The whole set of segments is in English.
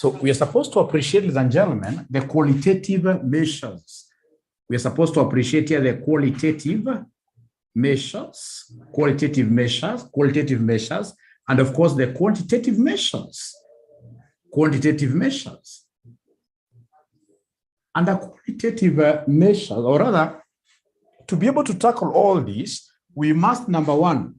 So we are supposed to appreciate, ladies and gentlemen, the qualitative measures. We are supposed to appreciate here the qualitative measures, and of course the quantitative measures. And the qualitative measures, or rather, to be able to tackle all this, we must, number one,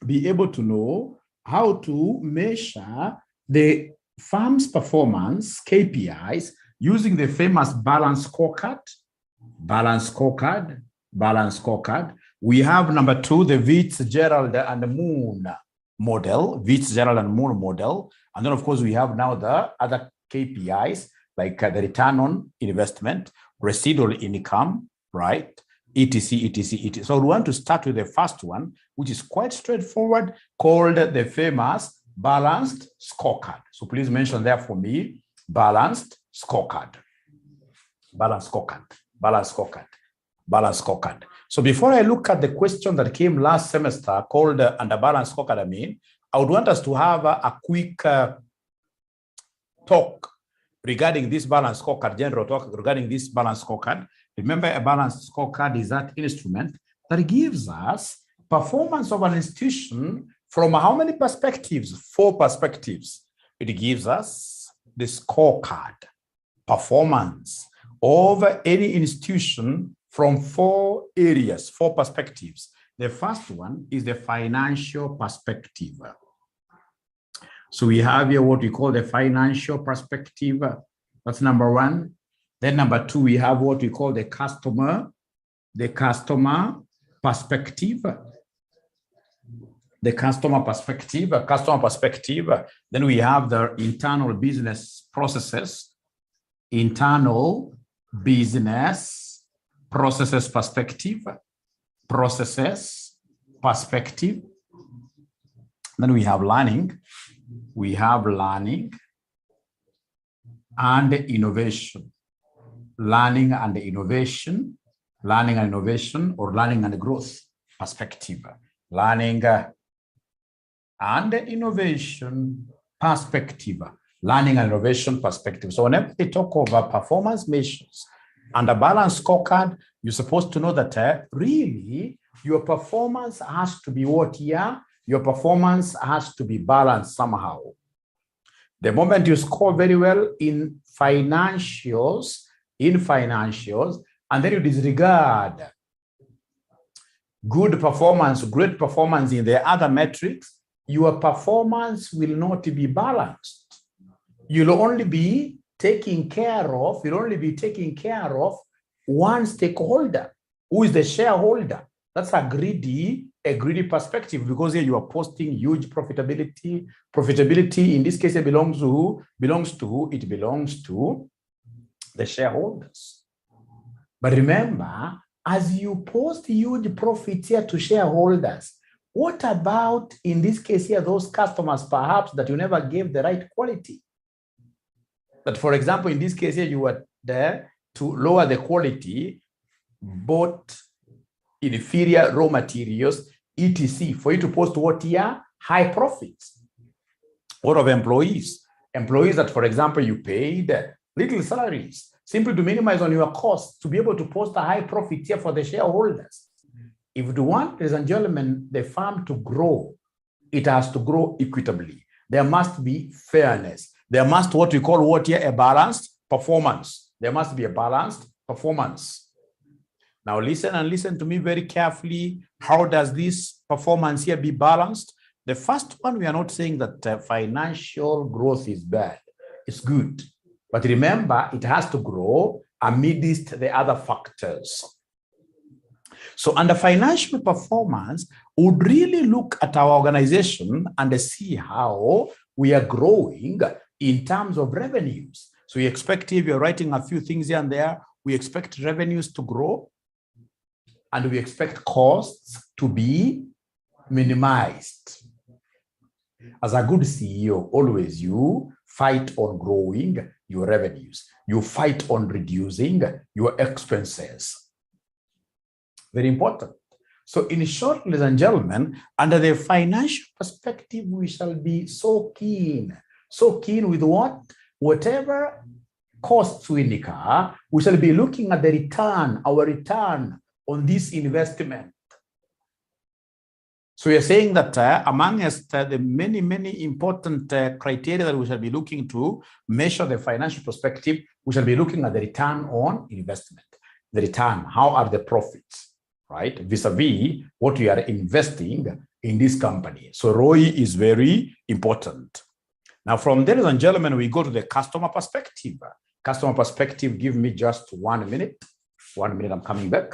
be able to know how to measure the firm's performance, KPIs, using the famous balance scorecard. We have number two, the 𝗕𝗙𝗙 and Moon model, 𝗕𝗙𝗙 and Moon model. And then of course we have now the other KPIs like the return on investment, residual income, right? etc. So we want to start with the first one, which is quite straightforward, called the famous balanced scorecard. So please mention there for me, balanced scorecard. So before I look at the question that came last semester called under balanced scorecard, I would want us to have a quick talk regarding this balanced scorecard, general talk regarding this balanced scorecard. Remember, a balanced scorecard is that instrument that gives us performance of an institution from how many perspectives? 4 perspectives. It gives us the scorecard, performance of any institution from 4 areas, 4 perspectives. The first one is the financial perspective. So we have here what we call the financial perspective. That's number one. Then number 2, we have what we call the customer perspective. Then we have the internal business processes, perspective. Then we have learning. And innovation. Learning and innovation, or learning and growth perspective. Learning and innovation perspective. So whenever they talk about performance measures and a balanced scorecard, you're supposed to know that really your performance has to be what here? Your performance has to be balanced somehow. The moment you score very well in financials, and then you disregard great performance in the other metrics, your performance will not be balanced. You'll only be taking care of one stakeholder, who is the shareholder. That's a greedy perspective, because here you are posting huge profitability. Profitability in this case, it belongs to who? It belongs to the shareholders. But remember, as you post huge profits here to shareholders, what about in this case here, those customers perhaps that you never gave the right quality? But for example, in this case here, you were there to lower the quality, bought inferior raw materials, etc., for you to post what here? High profits. What of employees? Employees that, for example, you paid little salaries, simply to minimize on your costs, to be able to post a high profit here for the shareholders. If you want, ladies and gentlemen, the firm to grow, it has to grow equitably. There must be fairness. There must what we call what here? A balanced performance. There must be a balanced performance. Now listen to me very carefully. How does this performance here be balanced? The first one, we are not saying that financial growth is bad. It's good. But remember, it has to grow amidst the other factors. So under financial performance, we would really look at our organization and see how we are growing in terms of revenues. So we expect, if you're writing a few things here and there, we expect revenues to grow, and we expect costs to be minimized. As a good CEO, always you fight on growing your revenues. You fight on reducing your expenses. Very important. So in short, ladies and gentlemen, under the financial perspective, we shall be so keen with what? whatever costs we incur, we shall be looking at the return, our return on this investment. So we are saying that amongst the many important criteria that we shall be looking to measure the financial perspective, we shall be looking at the return on investment. The return, how are the profits, right? Vis-a-vis what we are investing in this company. So ROI is very important. Now from there, ladies and gentlemen, we go to the customer perspective. Customer perspective, give me just 1 minute. 1 minute, I'm coming back.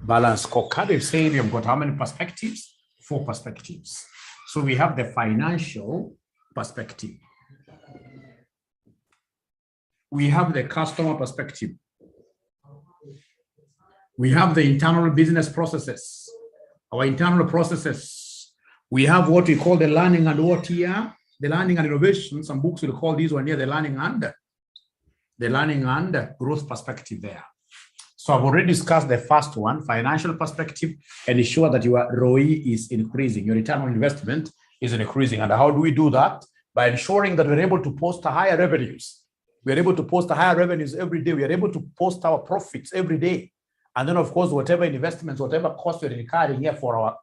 Balance scorecard is saying we've got how many perspectives? 4 perspectives. So we have the financial perspective. We have the customer perspective. We have the internal business processes, our internal processes. We have what we call the learning and what here, the learning and innovation. Some books will call this one here the learning and growth perspective there. So I've already discussed the first one, financial perspective, and ensure that your ROI is increasing, your return on investment is increasing. And how do we do that? By ensuring that we're able to post higher revenues. We're able to post higher revenues every day. We're able to post our profits every day. And then, of course, whatever investments, whatever costs we're incurring here for our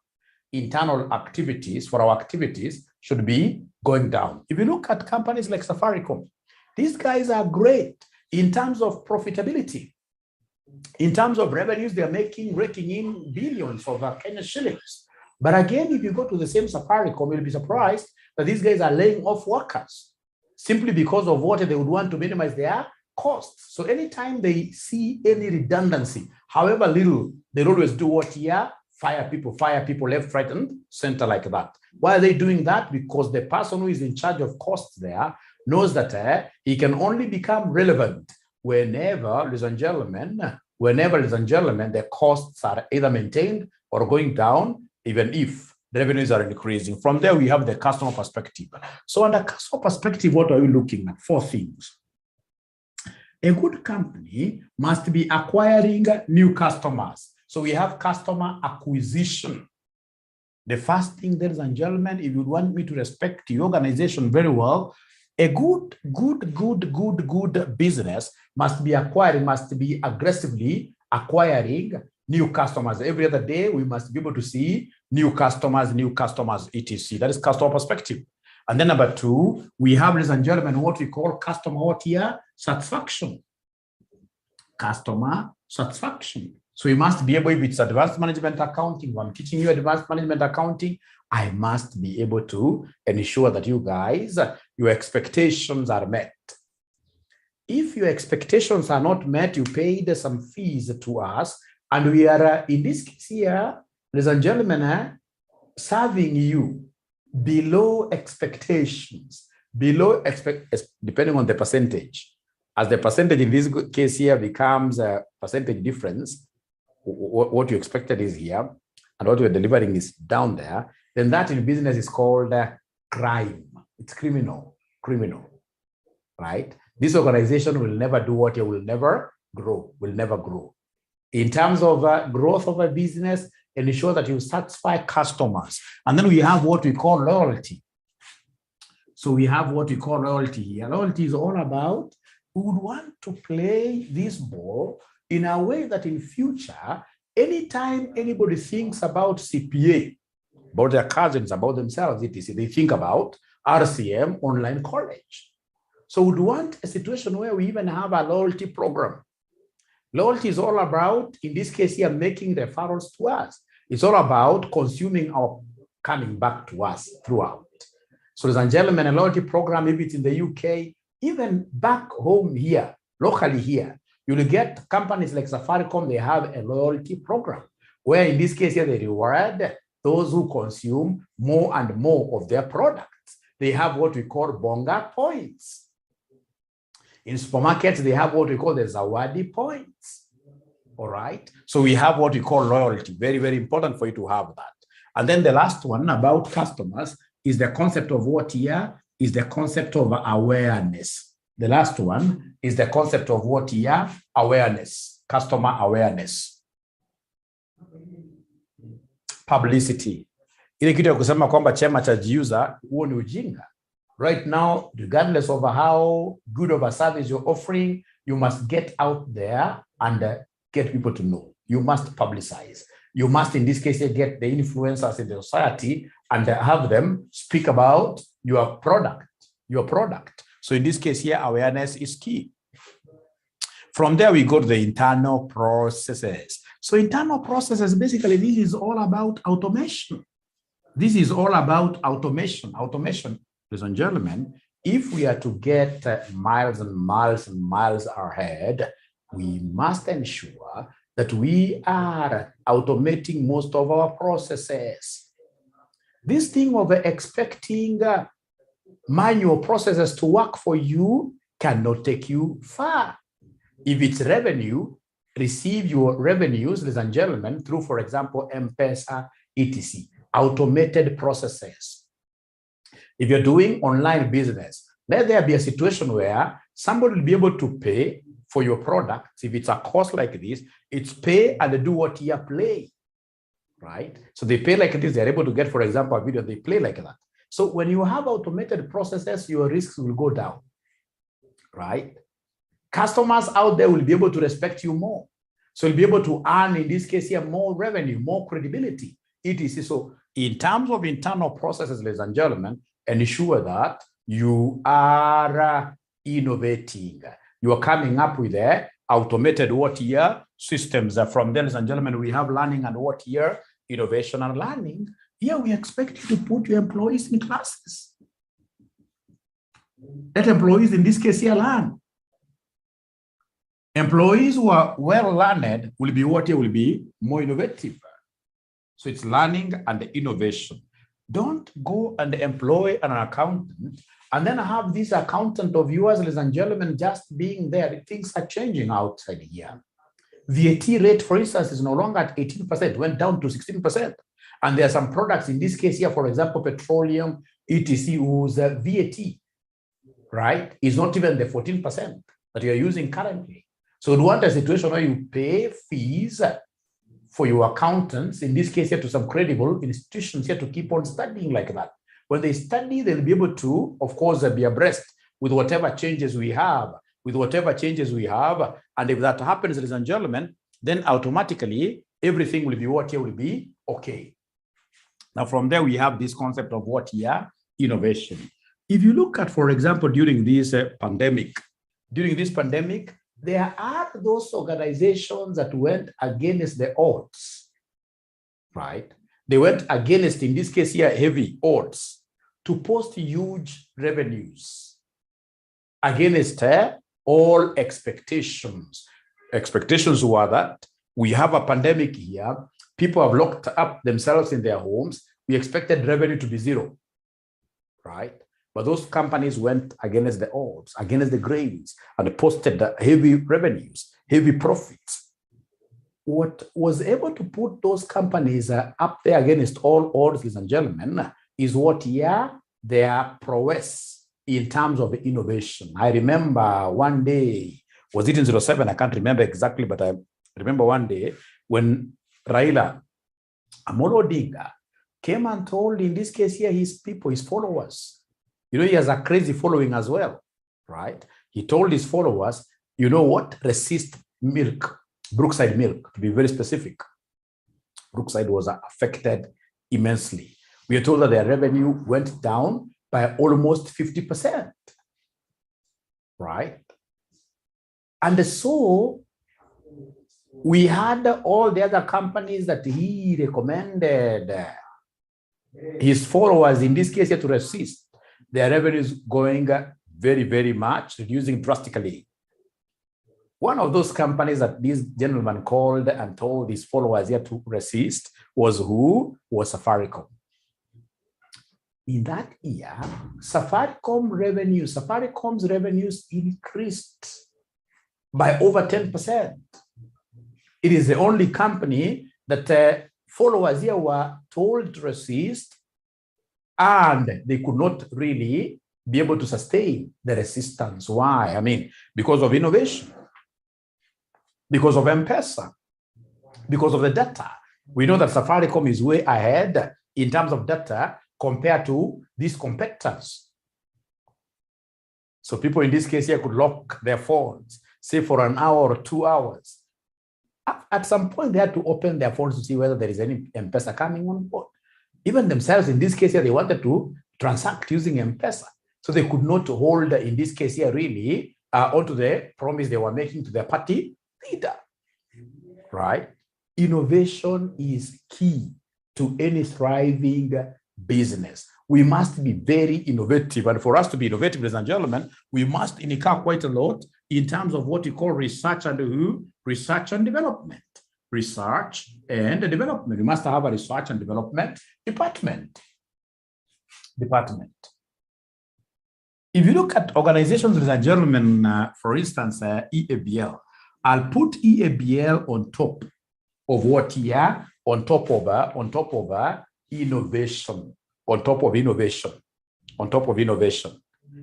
internal activities, for our activities, should be going down. If you look at companies like Safaricom, these guys are great in terms of profitability. In terms of revenues, they're raking in billions of Kenyan shillings. But again, if you go to the same Safaricom, you'll be surprised that these guys are laying off workers simply because of what they would want to minimize their costs. So anytime they see any redundancy, however little, they'll always do what here? Fire people left, right, and center like that. Why are they doing that? Because the person who is in charge of costs there knows that he can only become relevant whenever, ladies and gentlemen, the costs are either maintained or going down, even if the revenues are increasing. From there, we have the customer perspective. So under customer perspective, what are we looking at? 4 things. A good company must be acquiring new customers. So we have customer acquisition. The first thing, ladies and gentlemen, if you want me to respect your organization very well, a good business must be acquiring, must be aggressively acquiring new customers. Every other day, we must be able to see new customers, etc. That is customer perspective. And then number two, we have, ladies and gentlemen, what we call customer satisfaction. Customer satisfaction. So we must be able, if it's advanced management accounting, if I'm teaching you advanced management accounting, I must be able to ensure that you guys, your expectations are met. If your expectations are not met, you paid some fees to us, and we are, in this case here, ladies and gentlemen, serving you below expectations, depending on the percentage. As the percentage in this case here becomes a percentage difference, what you expected is here, and what you're delivering is down there, then that in business is called crime. It's criminal, right? This organization will never do what it will never grow, In terms of growth of a business, ensure that you satisfy customers. And then we have what we call loyalty. So we have what we call loyalty here. Loyalty is all about, we would want to play this ball in a way that in future, anytime anybody thinks about CPA, about their cousins, about themselves, etc., they think about RCM online college. So we'd want a situation where we even have a loyalty program. Loyalty is all about, in this case here, making referrals to us. It's all about consuming or coming back to us throughout. So, ladies and gentlemen, a loyalty program, maybe it's in the UK, even back home here, locally here, you'll get companies like Safaricom, they have a loyalty program, where in this case here, they reward those who consume more and more of their products. They have what we call bonga points. In supermarkets, they have what we call the Zawadi points. All right. So we have what we call loyalty. Very, very important for you to have that. And then the last one about customers is the concept of what here is the concept of awareness. The last one is the concept of what here? Awareness, customer awareness. Publicity. Ile kitu ya kusema kwamba chema cha jiuza, huo ni ujinga. Right now, regardless of how good of a service you're offering, you must get out there and get people to know. You must publicize. You must, in this case, get the influencers in the society and have them speak about your product. So in this case here, awareness is key. From there, we go to the internal processes. So internal processes, basically, this is all about automation. This is all about automation. Automation, ladies and gentlemen, if we are to get miles and miles and miles ahead, we must ensure that we are automating most of our processes. This thing of expecting manual processes to work for you cannot take you far. If it's revenue, receive your revenues, ladies and gentlemen, through, for example, M-Pesa, etc. Automated processes. If you're doing online business, let there be a situation where somebody will be able to pay for your products. If it's a course like this, it's pay and do what you play, right? So they pay like this, they're able to get, for example, a video, they play like that. So when you have automated processes, your risks will go down, right? Customers out there will be able to respect you more. So you'll be able to earn, in this case here, more revenue, more credibility, etc. So in terms of internal processes, ladies and gentlemen, ensure that you are innovating. You are coming up with automated what year systems. From there, ladies and gentlemen, we have learning and what year innovation and learning. Here we expect you to put your employees in classes. Let employees, in this case here, learn. Employees who are well learned will be what will be more innovative. So it's learning and innovation. Don't go and employ an accountant and then have this accountant of yours, ladies and gentlemen, just being there. Things are changing outside here. VAT rate, for instance, is no longer at 18%, went down to 16%. And there are some products, in this case here, for example, petroleum, etc., whose VAT, right, is not even the 14% that you're using currently. So you want a situation where you pay fees for your accountants, in this case here to some credible institutions here to keep on studying like that. When they study, they'll be able to, of course, be abreast with whatever changes we have, And if that happens, ladies and gentlemen, then automatically everything will be what here will be okay. Now, from there, we have this concept of what here? Innovation. If you look at, for example, during this pandemic, there are those organizations that went against the odds, right? They went against, in this case here, heavy odds to post huge revenues against all expectations. Expectations were that we have a pandemic here. People have locked up themselves in their homes. We expected revenue to be zero, right? But those companies went against the odds, against the grains, and posted heavy revenues, heavy profits. What was able to put those companies up there against all odds, ladies and gentlemen, is what here? Their prowess in terms of innovation. I remember one day, was it in 07? I can't remember exactly, but I remember one day when Raila Amolo Odinga came and told, in this case here, his people, his followers, you know, he has a crazy following as well, right? He told his followers, you know what? Resist milk, Brookside milk, to be very specific. Brookside was affected immensely. We are told that their revenue went down by almost 50%, right? And so we had all the other companies that he recommended his followers, in this case, here to resist. Their revenues going very, very much, reducing drastically. One of those companies that this gentleman called and told his followers here to resist was who? Was Safaricom. In that year, Safaricom's revenues increased by over 10%. It is the only company that followers here were told to resist, and they could not really be able to sustain the resistance. Why? I mean, because of innovation, because of M-Pesa, because of the data. We know that Safaricom is way ahead in terms of data compared to these competitors. So people in this case here could lock their phones, say for an hour or 2 hours. At some point, they had to open their phones to see whether there is any M-Pesa coming on board. Even themselves, in this case here, they wanted to transact using M-Pesa. So they could not hold, in this case here, really, onto the promise they were making to their party leader, right? Innovation is key to any thriving business. We must be very innovative. And for us to be innovative, ladies and gentlemen, we must incur quite a lot in terms of what we call research and development. Research and development. We must have a research and development department. If you look at organizations, ladies and gentlemen, for instance, 𝗕𝗙𝗙, I'll put 𝗕𝗙𝗙 on top of what here? On top of innovation. On top of innovation.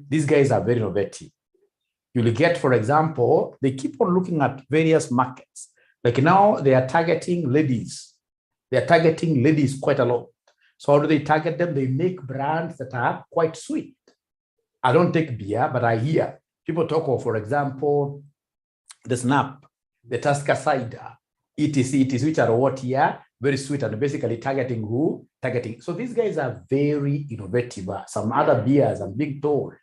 These guys are very innovative. You'll get, for example, they keep on looking at various markets. Like now they are targeting ladies. They are targeting ladies quite a lot. So how do they target them? They make brands that are quite sweet. I don't take beer, but I hear people talk of, for example, the Snap, the Tusker cider, etc., which are what here? Very sweet, and basically targeting who? So these guys are very innovative. Some other beers, I'm being told,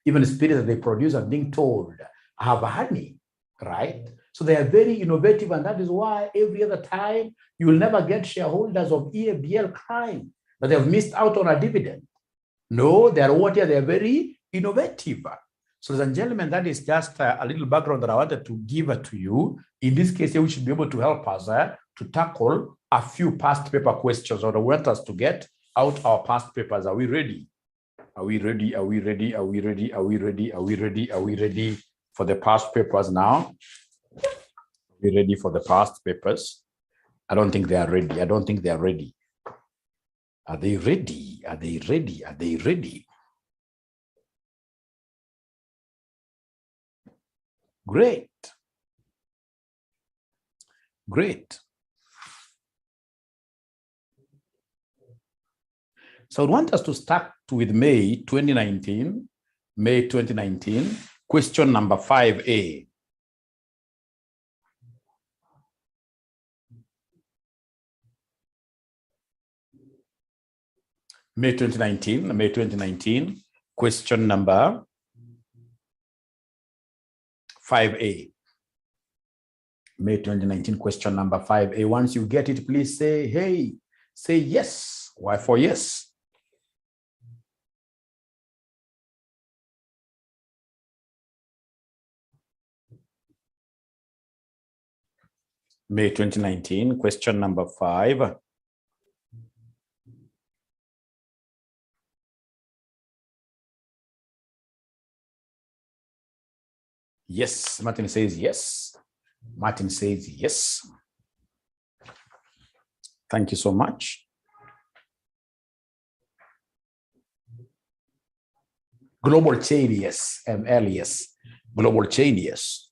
even spirits that they produce, I'm being told, have honey, right? So they are very innovative, and that is why every other time you will never get shareholders of 𝗕𝗙𝗙 crying that they have missed out on a dividend. No, they are what here? They are very innovative. So, ladies and gentlemen, that is just a little background that I wanted to give to you. In this case, we should be able to help us to tackle a few past paper questions, or I want us to get out our past papers. Are we ready? Are we ready? Are we ready? Are we ready? Are we ready? Are we ready? Are we ready for the past papers now? Are we ready for the past papers? I don't think they are ready. I don't think they are ready. Are they ready? Are they ready? Are they ready? Great. Great. So I want us to start with May 2019, question number 5A. May 2019, question number 5A. May 2019, question number 5A. Once you get it, please say, hey, say yes. Why for yes? May 2019, question number 5. Yes, Martin says yes. Martin says yes. Thank you so much. Global chain, yes. ML, yes. Global chain, yes.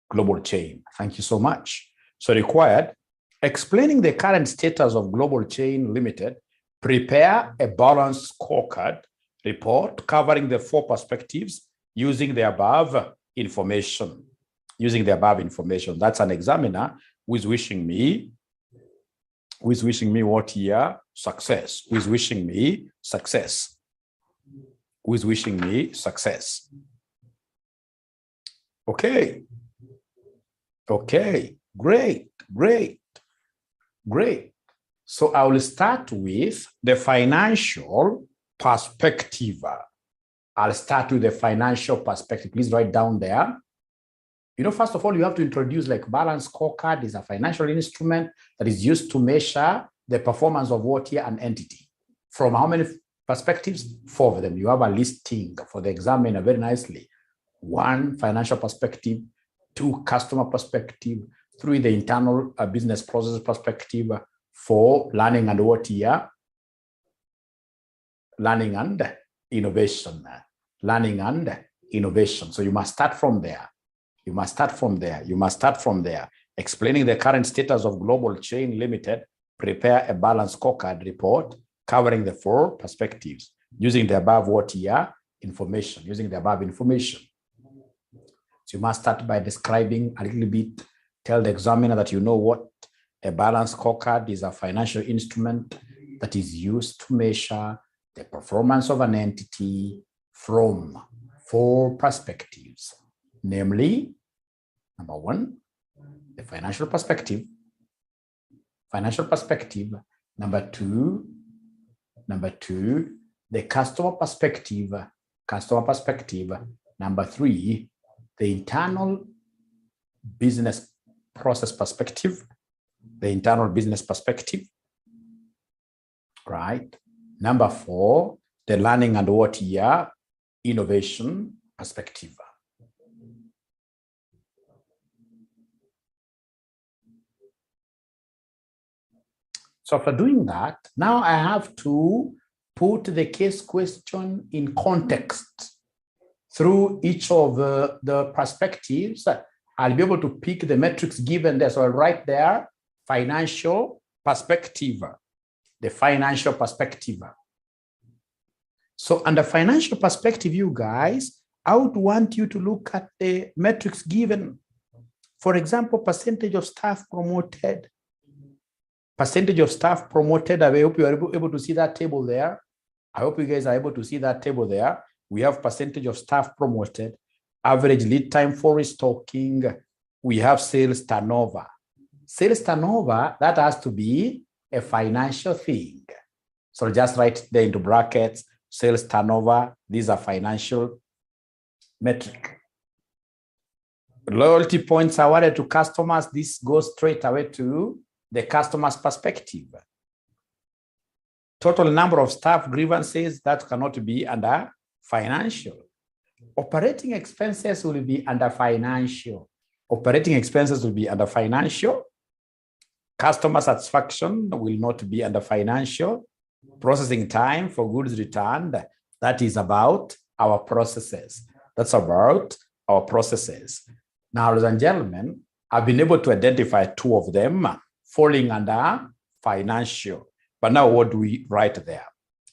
Global chain. Thank you so much. So required, explaining the current status of Global Chain Limited, prepare a balanced scorecard report covering the 4 perspectives using the above information. Using the above information. That's an examiner who is wishing me what here? Success. Who is wishing me success? Who is wishing me success? Okay. Okay. Great. So I will start with the financial perspective. I'll start with the financial perspective. Please write down there. You know, first of all, you have to introduce like balance scorecard is a financial instrument that is used to measure the performance of what here an entity. From how many perspectives? 4 of them. You have a listing for the examiner very nicely. 1, financial perspective. 2, customer perspective. 3, the internal business process perspective. 4, learning and what here? Learning and innovation. Learning and innovation. So you must start from there. You must start from there. Explaining the current status of Global Chain Limited, prepare a balanced scorecard report covering the 4 perspectives using the above what here? Information. Using the above information. So you must start by describing a little bit, tell the examiner that you know what a balanced scorecard is, a financial instrument that is used to measure the performance of an entity from 4 perspectives. Namely, number 1, the financial perspective. Number 2, the customer perspective. Number 3, the internal business process perspective. Right. Number 4, the learning and what here? Innovation perspective. So after doing that, now I have to put the case question in context through each of the perspectives. I'll be able to pick the metrics given there. So I'll write there financial perspective, the financial perspective. So under financial perspective, you guys, I would want you to look at the metrics given. For example, percentage of staff promoted. Percentage of staff promoted. I hope you are able to see that table there. I hope you guys are able to see that table there. We have percentage of staff promoted, average lead time for restocking. We have sales turnover. Sales turnover, that has to be a financial thing. So just write there into brackets, sales turnover. These are financial metric. Loyalty points awarded to customers. This goes straight away to the customer's perspective. Total number of staff grievances, that cannot be under financial. Operating expenses will be under financial. Customer satisfaction will not be under financial. Processing time for goods returned, that is about our processes. That's about our processes. Now, ladies and gentlemen, I've been able to identify 2 of them falling under financial. But now what do we write there?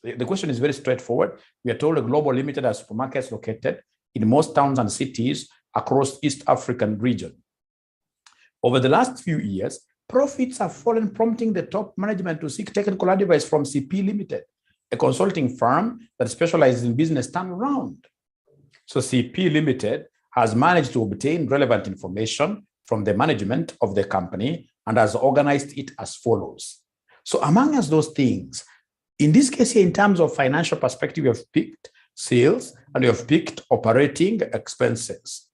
The question is very straightforward. We are told a Global Limited has supermarkets located in most towns and cities across East African region. Over the last few years, profits have fallen, prompting the top management to seek technical advice from CP Limited, a consulting firm that specializes in business turnaround. So CP Limited has managed to obtain relevant information from the management of the company and has organized it as follows. So among us those things, in this case here, in terms of financial perspective, we have picked sales and we have picked operating expenses.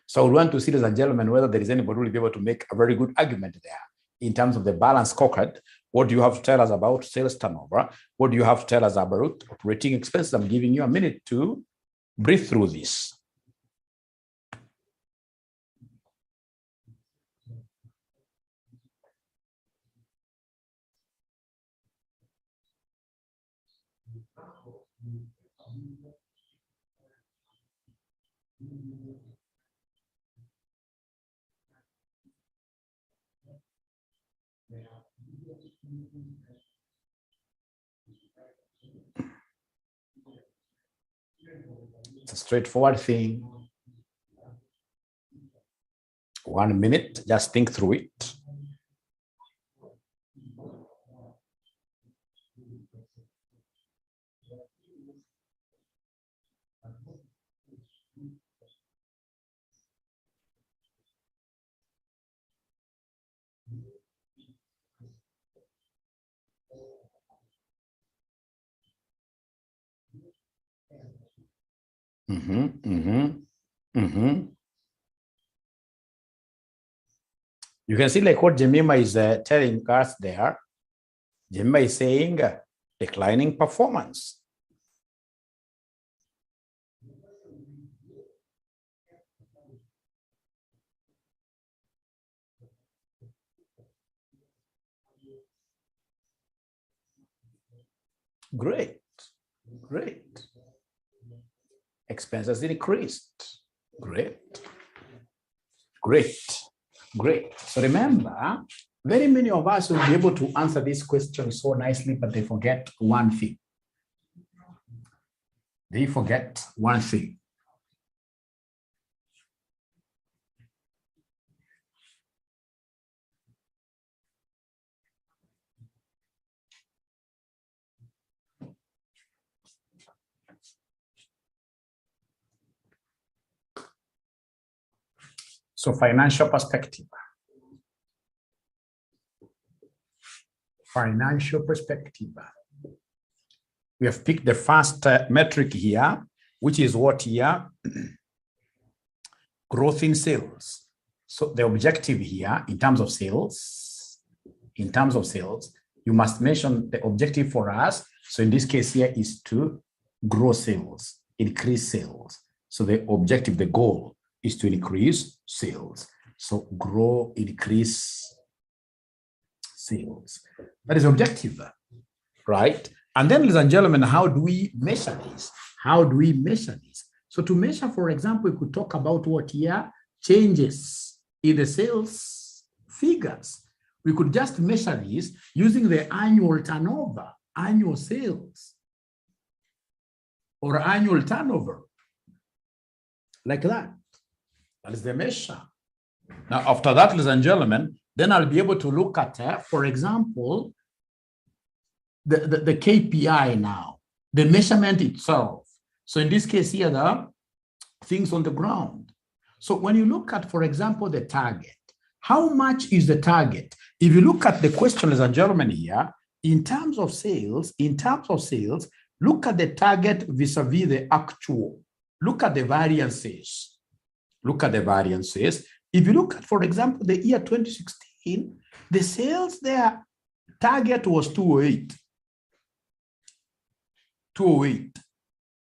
So we want to see, ladies and gentlemen, whether there is anybody who will be able to make a very good argument there in terms of the balance scorecard. What do you have to tell us about sales turnover? What do you have to tell us about operating expenses? I'm giving you a minute to breathe through this. It's a straightforward thing. 1 minute, just think through it. You can see like what Jemima is telling us there. Jemima is saying declining performance. Great, great. Expenses increased. Great, great, great. So remember, very many of us will be able to answer this question so nicely, but they forget one thing. They forget one thing. So financial perspective. Financial perspective. We have picked the first metric here, which is what here? Growth in sales. So the objective here in terms of sales, you must mention the objective for us. So in this case here is to grow sales, increase sales. So the objective, the goal is to increase sales. So grow, increase sales. That is objective, right? And then, ladies and gentlemen, how do we measure this? How do we measure this? So to measure, for example, we could talk about what here? Changes in the sales figures. We could just measure this using the annual turnover, annual sales, or annual turnover, like that. That is the measure. Now, after that, ladies and gentlemen, then I'll be able to look at, for example, the KPI now, the measurement itself. So in this case here, the things on the ground. So when you look at, for example, the target, how much is the target? If you look at the question, ladies and gentlemen, here, in terms of sales, look at the target vis-a-vis the actual. Look at the variances. Look at the variances. If you look at, for example, the year 2016, the sales there target was 208.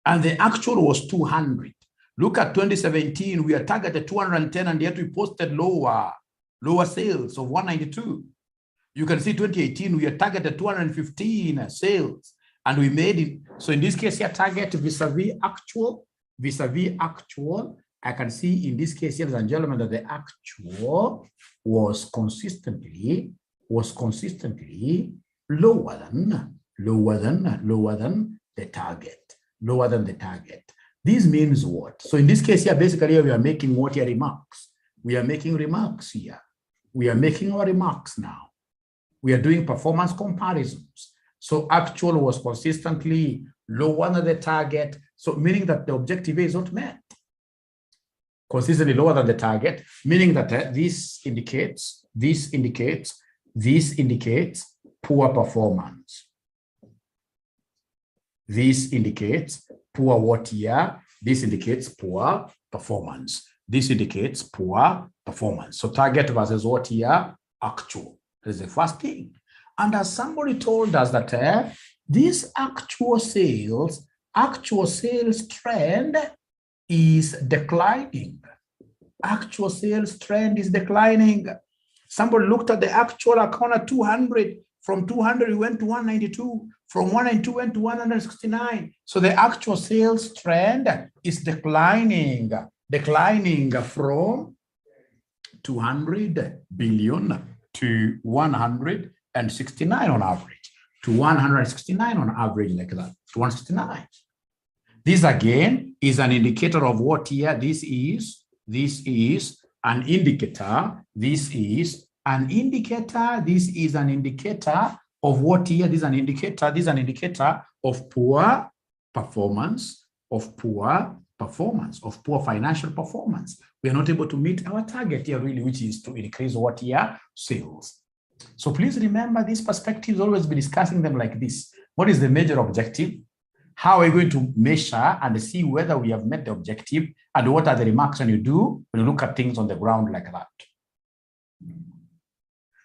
And the actual was 200. Look at 2017, we are targeted 210, and yet we posted lower sales of 192. You can see 2018, we are targeted 215 sales, and we made it. So in this case here, target vis-a-vis actual, I can see in this case, ladies and gentlemen, that the actual was consistently lower than lower than the target, lower than the target. This means what? So in this case here, basically we are making what here remarks. We are making remarks here. We are making our remarks now. We are doing performance comparisons. So actual was consistently lower than the target. So meaning that the objective is not met. Consistently lower than the target, meaning that this indicates poor performance. This indicates poor what here? This indicates poor performance. This indicates poor performance. So target versus what here? Actual. That is the first thing. And as somebody told us that this actual sales trend is declining. Actual sales trend is declining. Somebody looked at the actual account at 200. From 200, we went to 192. From 192, went to 169. So the actual sales trend is declining from 200 billion to 169 on average, to 169 on average, like that, to 169. This again is an indicator of what here? This is an indicator. This is an indicator. This is an indicator of what here? This is an indicator. This is an indicator of poor performance, of poor financial performance. We are not able to meet our target here, really, which is to increase what here? Sales. So please remember, these perspectives, always be discussing them like this. What is the major objective? How are we going to measure and see whether we have met the objective? And what are the remarks when you look at things on the ground like that?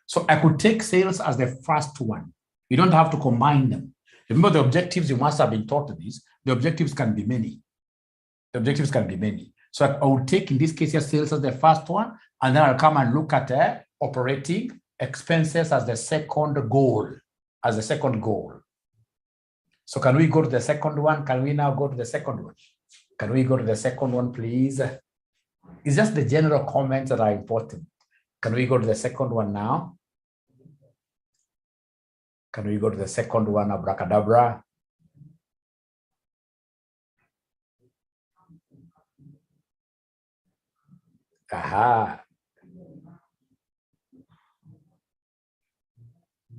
So I could take sales as the first one. You don't have to combine them. Remember the objectives, you must have been taught this. The objectives can be many. The objectives can be many. So I will take, in this case, here, sales as the first one, and then I'll come and look at operating expenses as the second goal, So can we go to the second one? Can we now go to the second one? Can we go to the second one, please? It's just the general comments that are important. Can we go to the second one now? Can we go to the second one, abracadabra? Aha.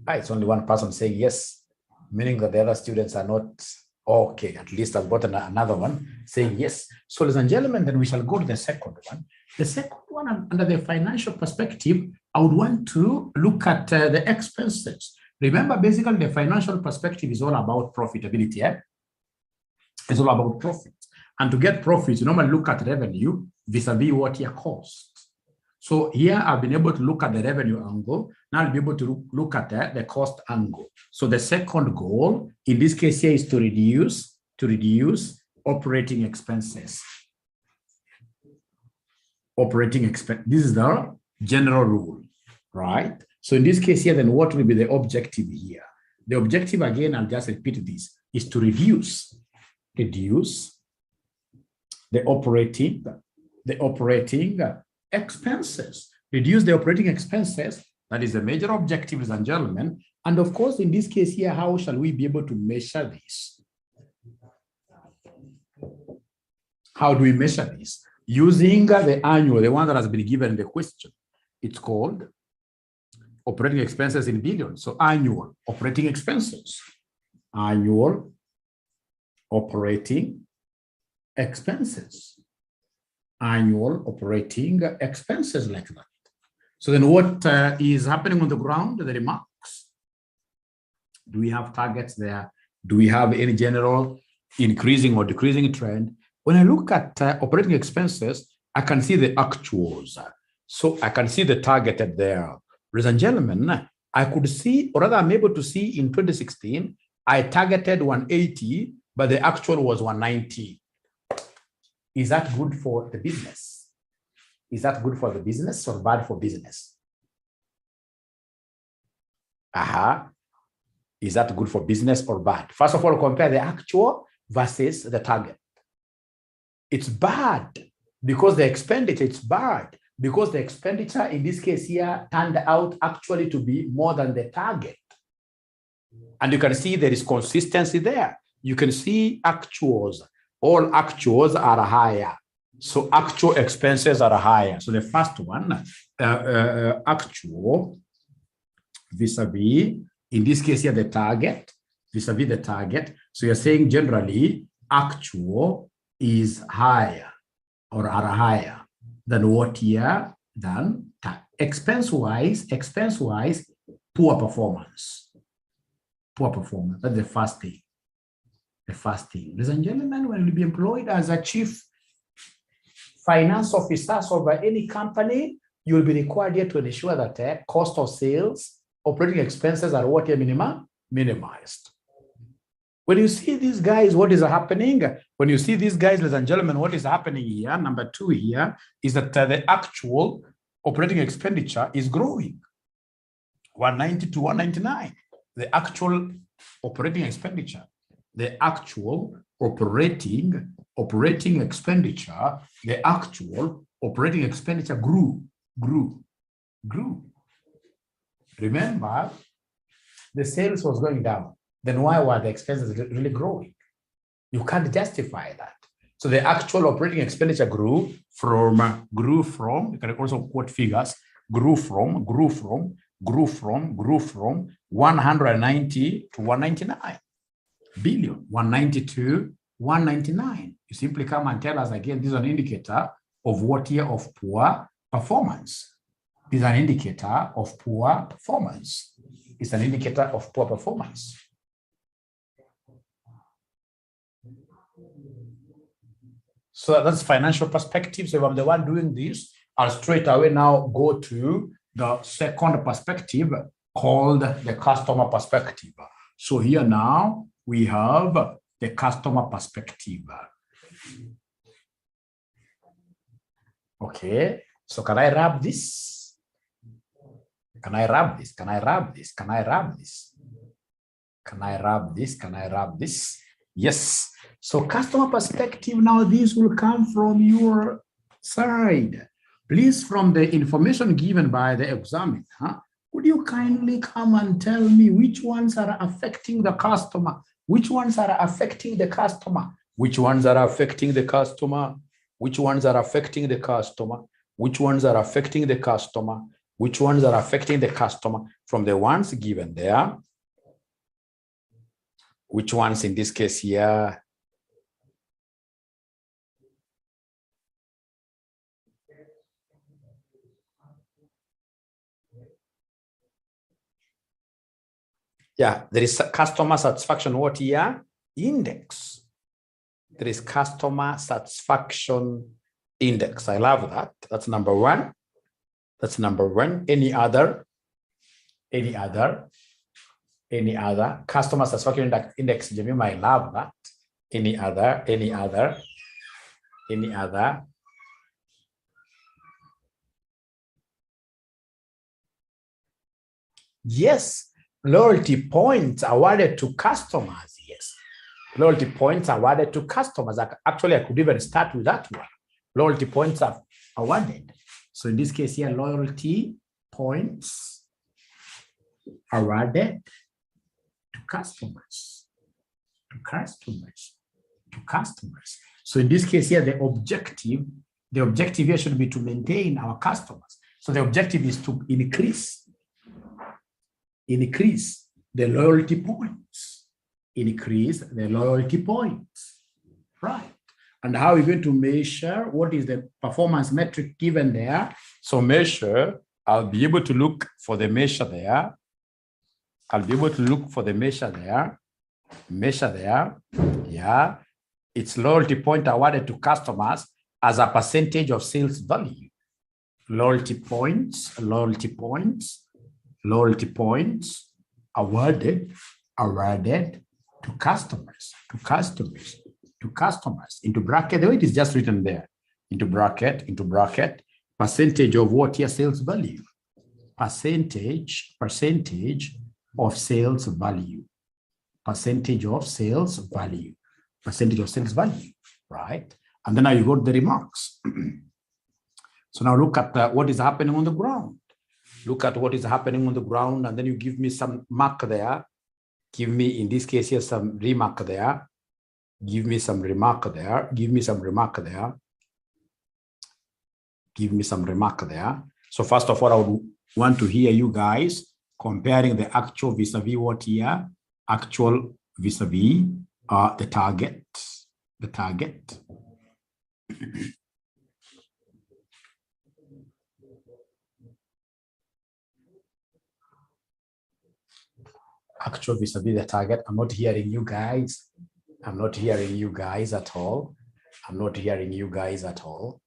It's only one person saying yes, meaning that the other students are not okay. At least I've got another one saying yes. So, ladies and gentlemen, then we shall go to the second one. The second one, under the financial perspective, I would want to look at the expenses. Remember, basically, the financial perspective is all about profitability. It's all about profit. And to get profits, you normally look at revenue vis-a-vis what your cost. So here I've been able to look at the revenue angle. Now I'll be able to look at the cost angle. So the second goal in this case here is to reduce operating expenses. Operating expense. This is the general rule, right? So in this case here, then what will be the objective here? The objective, again, I'll just repeat this, is to reduce the operating expenses. Reduce the operating expenses. That is the major objective, ladies and gentlemen. And of course, in this case here, how shall we be able to measure this? How do we measure this? Using the annual, the one that has been given in the question. It's called operating expenses in billions. So annual operating expenses. Annual operating expenses. Annual operating expenses, like that. So then what is happening on the ground? The remarks. Do we have targets there? Do we have any general increasing or decreasing trend? When I look at operating expenses, I can see the actuals. So I can see the targeted there. Ladies and gentlemen, I could see, or rather I'm able to see in 2016, I targeted 180, but the actual was 190. Is that good for the business? Is that good for the business or bad for business? Is that good for business or bad? First of all, compare the actual versus the target. It's bad because the expenditure, it's bad because the expenditure in this case here turned out actually to be more than the target. And you can see there is consistency there. You can see actuals. All actuals are higher. So actual expenses are higher. So the first one, actual vis-a-vis, in this case here, the target, vis-a-vis the target. So you're saying generally actual is higher or are higher than what here than expense-wise, poor performance. Poor performance. That's the first thing. The first thing. Ladies and gentlemen, when you be employed as a chief finance officer over any company, you will be required here to ensure that cost of sales, operating expenses are what here minimized. When you see these guys, what is happening? When you see these guys, ladies and gentlemen, what is happening here? Number two here is that the actual operating expenditure is growing. 190 to 199. The actual operating expenditure. The actual operating expenditure. The actual operating expenditure grew. Remember, the sales was going down. Then why were the expenses really growing? You can't justify that. So the actual operating expenditure grew from, you can also quote figures, grew from 190 to 199 billion, 190 to 199. You simply come and tell us again, this is an indicator of what year of poor performance. This is an indicator of poor performance. It's an indicator of poor performance. So that's financial perspective. So if I'm the one doing this, I'll straight away now go to the second perspective called the customer perspective. So here now we have the customer perspective. Okay, so can I wrap this? Can I wrap this? Can I wrap this? Can I wrap this? Can I wrap this? Can I wrap this? Yes. So customer perspective, now this will come from your side. Please, from the information given by the examiner, would you kindly come and tell me which ones are affecting the customer? Which ones are affecting the customer? Which ones are affecting the customer? Which ones are affecting the customer? Which ones are affecting the customer? Which ones are affecting the customer? From the ones given there, which ones in this case here? Yeah, there is customer satisfaction, what here? Index. There is customer satisfaction index. I love that. That's number one. That's number one. Any other? Any other? Any other? Customer satisfaction index, Jemima, I love that. Any other? Any other? Any other? Yes. Loyalty points awarded to customers. Yes. Loyalty points awarded to customers. Actually, I could even start with that one. Loyalty points are awarded. So in this case here, loyalty points awarded to customers. To customers. To customers. So in this case here, the objective here should be to maintain our customers. So the objective is to increase the loyalty points. Increase the loyalty points. Right. And how are we going to measure? What is the performance metric given there? So measure, I'll be able to look for the measure there. I'll be able to look for the measure there. Measure there. Yeah. It's loyalty point awarded to customers as a percentage of sales value. Loyalty points, loyalty points. Loyalty points awarded to customers, into bracket, the way it is just written there, into bracket, percentage of what here? Sales value, percentage of sales value, percentage of sales value, right? And then now you go to the remarks. So now look at what is happening on the ground. Look at what is happening on the ground, and then you give me some mark there. Give me, in this case here, some remark there. Give me some remark there. Give me some remark there. Give me some remark there. So first of all, I would want to hear you guys comparing the actual vis-a-vis what here? Actual vis-a-vis the target. The target. Actual vis-a-vis the target. I'm not hearing you guys. I'm not hearing you guys at all. I'm not hearing you guys at all.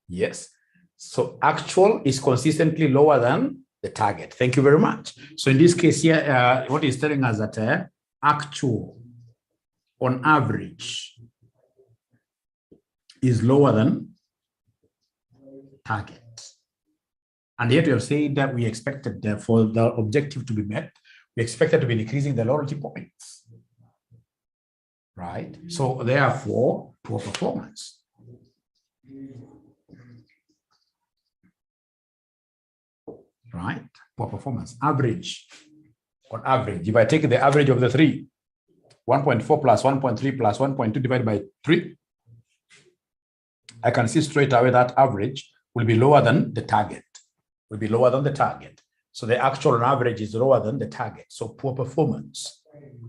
Yes. So actual is consistently lower than the target. Thank you very much. So in this case here, what is telling us that actual on average is lower than target. And yet we have said that we expected for the objective to be met, we expected to be decreasing the loyalty points, right? So therefore, poor performance. Right? Poor performance. Average. On average, if I take the average of the three, 1.4 plus 1.3 plus 1.2 divided by 3, I can see straight away that average will be lower than the target. Will be lower than the target. So the actual on average is lower than the target. So poor performance.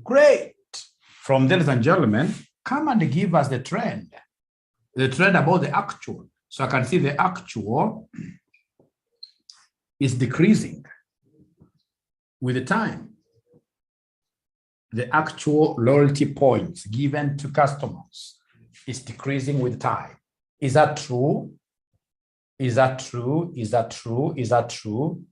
Great. From ladies and gentlemen, come and give us the trend. The trend about the actual. So I can see the actual is decreasing with the time. The actual loyalty points given to customers is decreasing with time. Is that true? Is that true? Is that true? Is that true?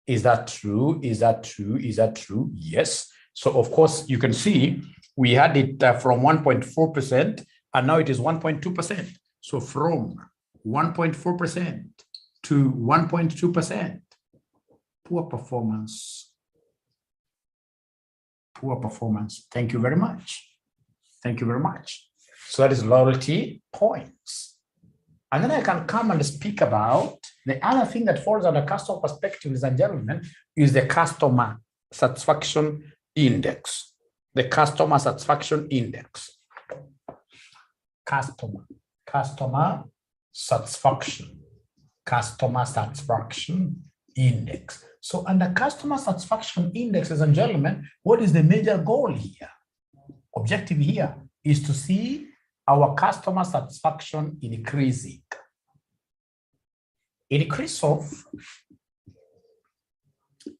Is that true? Is that true? Is that true? Yes. So of course you can see we had it from 1.4% and now it is 1.2%. So from 1.4% to 1.2%. Poor performance. Poor performance. Thank you very much. Thank you very much. So that is loyalty points. And then I can come and speak about the other thing that falls under customer perspective, ladies and gentlemen, is the customer satisfaction index. The customer satisfaction index. Customer satisfaction index. So under customer satisfaction index, ladies and gentlemen, what is the major goal here? Objective here is to see our customer satisfaction increasing. Increase of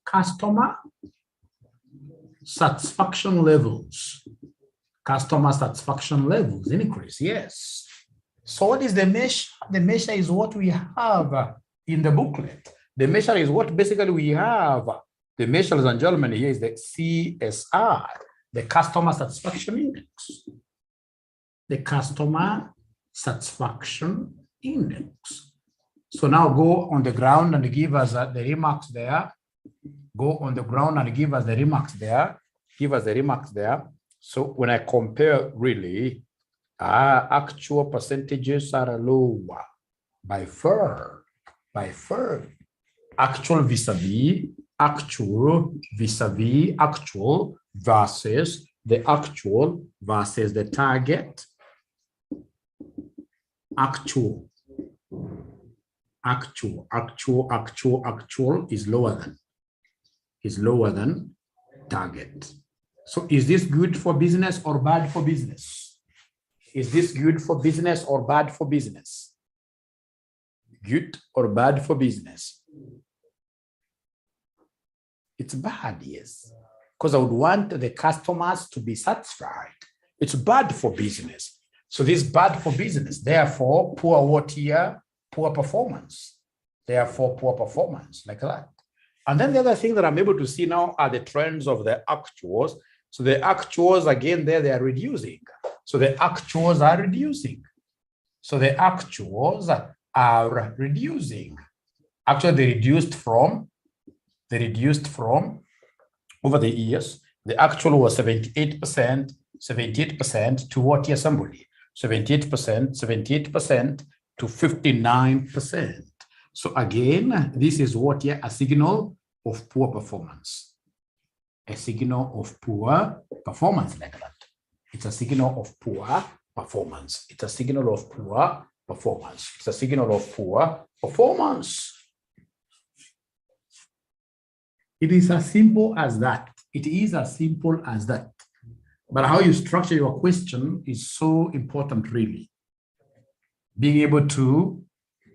customer satisfaction levels. Customer satisfaction levels increase, yes. So what is the measure? The measure is what we have in the booklet. The measure is what basically we have. The measure, ladies and gentlemen, here is the CSI, the customer satisfaction index. The customer satisfaction index. So now go on the ground and give us the remarks there. Go on the ground and give us the remarks there. Give us the remarks there. So when I compare really, actual percentages are lower by far. Actual vis-a-vis, actual vis-a-vis, actual versus the actual versus the target. Actual is lower than target. So is this good for business or bad for business? Is this good for business or bad for business? Good or bad for business? It's bad, yes. Because I would want the customers to be satisfied. It's bad for business. So this is bad for business. Therefore, poor what here? Poor performance. Therefore, poor performance, like that. And then the other thing that I'm able to see now are the trends of the actuals. So the actuals, again, there they are reducing. So the actuals are reducing. So the actuals are reducing. Actually, they reduced from over the years. The actual was 78% to what year, somebody? 78% to 59%. So again, this is what here, a signal of poor performance. A signal of poor performance like that. It's a signal of poor performance. It's a signal of poor performance. It's a signal of poor performance. It is as simple as that. It is as simple as that. But how you structure your question is so important, really. Being able to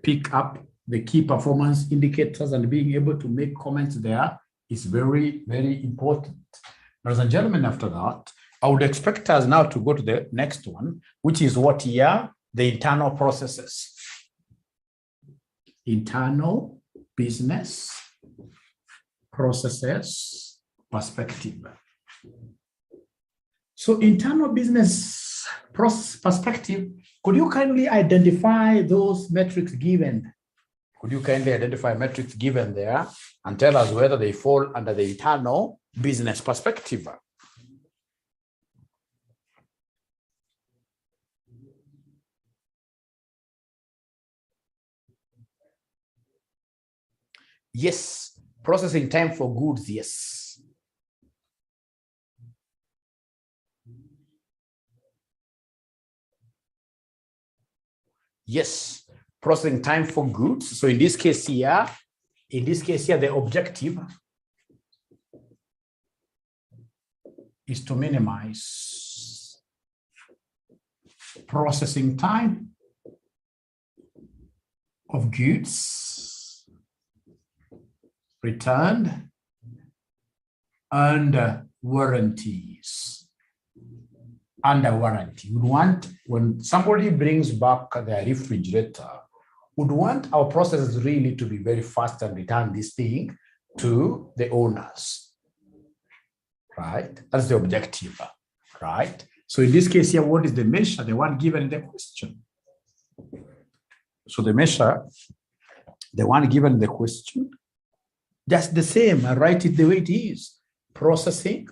pick up the key performance indicators and being able to make comments there is very, very important. Ladies and gentlemen, after that, I would expect us now to go to the next one, which is what here? The internal processes. Internal business processes perspective. So internal business process perspective, could you kindly identify those metrics given? Could you kindly identify metrics given there and tell us whether they fall under the internal business perspective? Yes, processing time for goods, yes. Yes, processing time for goods. So in this case here, the objective is to minimize processing time of goods returned under warranties. Under warranty, we want, when somebody brings back their refrigerator, would want our processes really to be very fast and return this thing to the owners, right? That's the objective, right? So in this case here, what is the measure? The one given in the question. So the measure, the one given in the question, just the same. I write it the way it is. Processing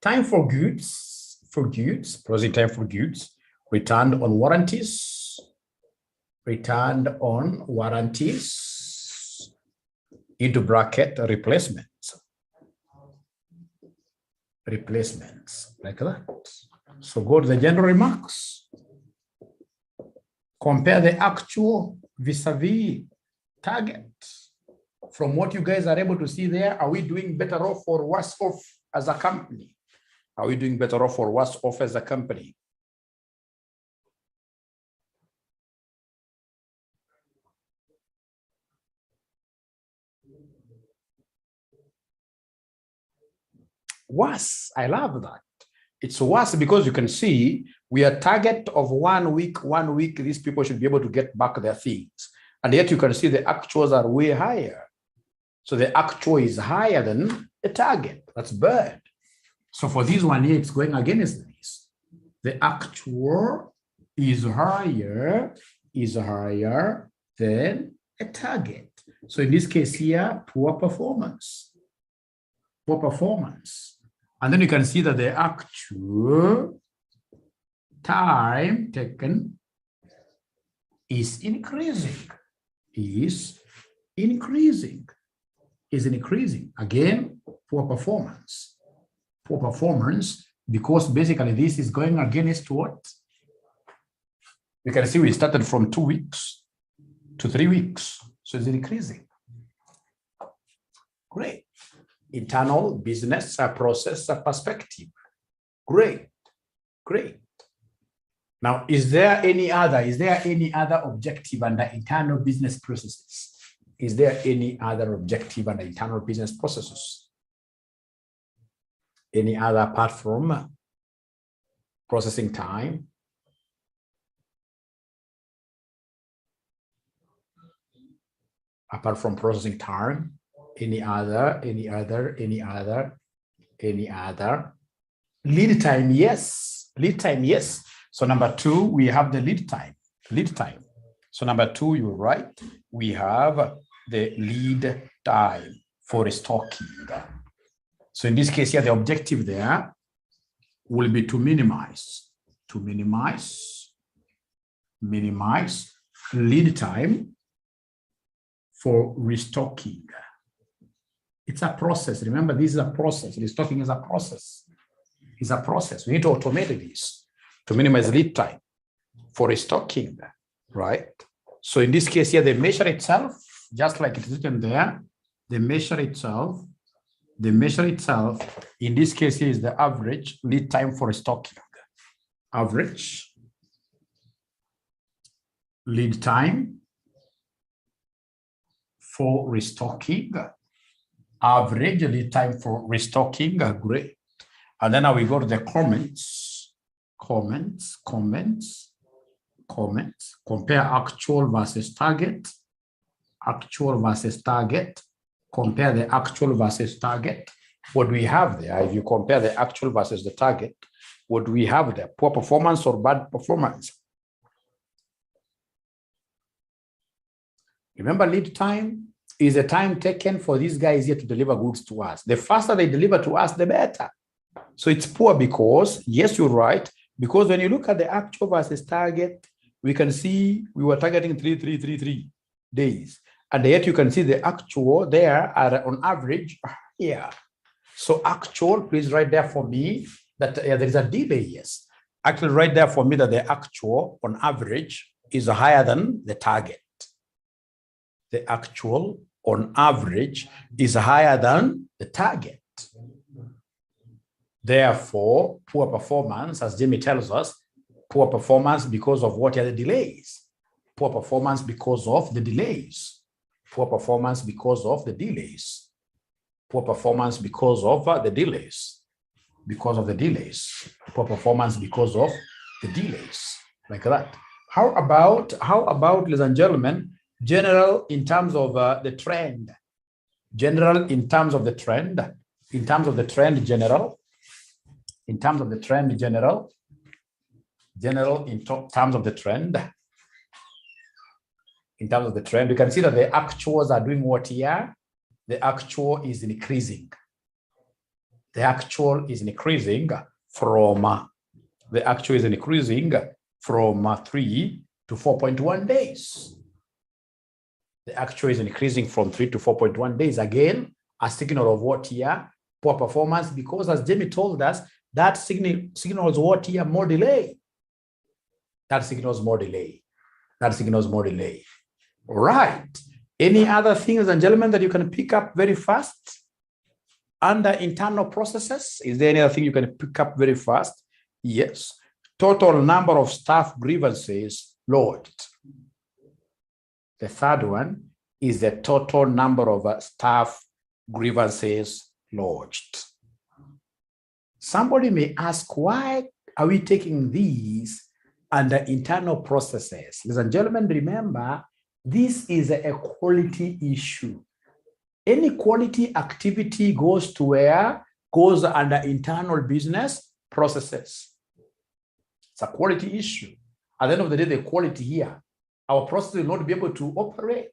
time for goods, processing time for goods, returned on warranties, into bracket replacements, like that. So go to the general remarks. Compare the actual vis-a-vis target. From what you guys are able to see there, are we doing better off or worse off as a company? Are we doing better off or worse off as a company? Worse, I love that. It's worse because you can see we are target of 1 week, these people should be able to get back their things. And yet you can see the actuals are way higher. So the actual is higher than the target. That's bad. So for this one here, it's going against this. The actual is higher than a target. So in this case here, poor performance. And then you can see that the actual time taken is increasing. Again, poor performance, because basically this is going against what? You can see we started from 2 weeks to 3 weeks. So it's increasing. Great. Internal business process perspective. Great. Now, is there any other objective under internal business processes? Is there any other objective under internal business processes? Any other apart from processing time? Apart from processing time, any other? Lead time, yes. So number 2, we have the lead time. So number 2, you're right. We have the lead time for stocking. So in this case here, the objective there will be to minimize lead time for restocking. It's a process. Remember, this is a process. Restocking is a process. It's a process. We need to automate this to minimize lead time for restocking, right? So in this case here, the measure itself, just like it's written there, the measure itself, in this case here is the average lead time for restocking. Average lead time for restocking. Average lead time for restocking, great. And then now we go to the comments. Compare actual versus target. Actual versus target. Compare the actual versus target. What do we have there? If you compare the actual versus the target, what do we have there? Poor performance or bad performance? Remember, lead time is the time taken for these guys here to deliver goods to us. The faster they deliver to us, the better. So it's poor because, yes, you're right, because when you look at the actual versus target, we can see we were targeting 3 days. And yet you can see the actual there are on average here. So actual, please write there for me that there is a delay, yes. Actually, write there for me that the actual on average is higher than the target. The actual on average is higher than the target. Therefore, poor performance, as Jamie tells us, poor performance because of what are the delays? Poor performance because of the delays. Poor performance because of the delays. Poor performance because of the delays. Because of the delays. Poor performance because of the delays. Like that. How about, ladies and gentlemen, general in terms of the trend? General in terms of the trend. In terms of the trend, general. In terms of the trend, general. General in terms of the trend. In terms of the trend, you can see that the actuals are doing what here? The actual is increasing. The actual is increasing from, the actual is increasing from 3 to 4.1 days. The actual is increasing from 3 to 4.1 days. Again, a signal of what here? Poor performance, because as Jamie told us, that signals what here? More delay. That signals more delay. That signals more delay. Right. Any other things and gentlemen that you can pick up very fast under internal processes? Is there any other thing you can pick up very fast? Yes. Total number of staff grievances lodged. The third one is the total number of staff grievances lodged. Somebody may ask, why are we taking these under internal processes? Ladies and gentlemen, remember, this is a quality issue. Any quality activity goes to where? Goes under internal business processes. It's a quality issue. At the end of the day, the quality here, our process will not be able to operate.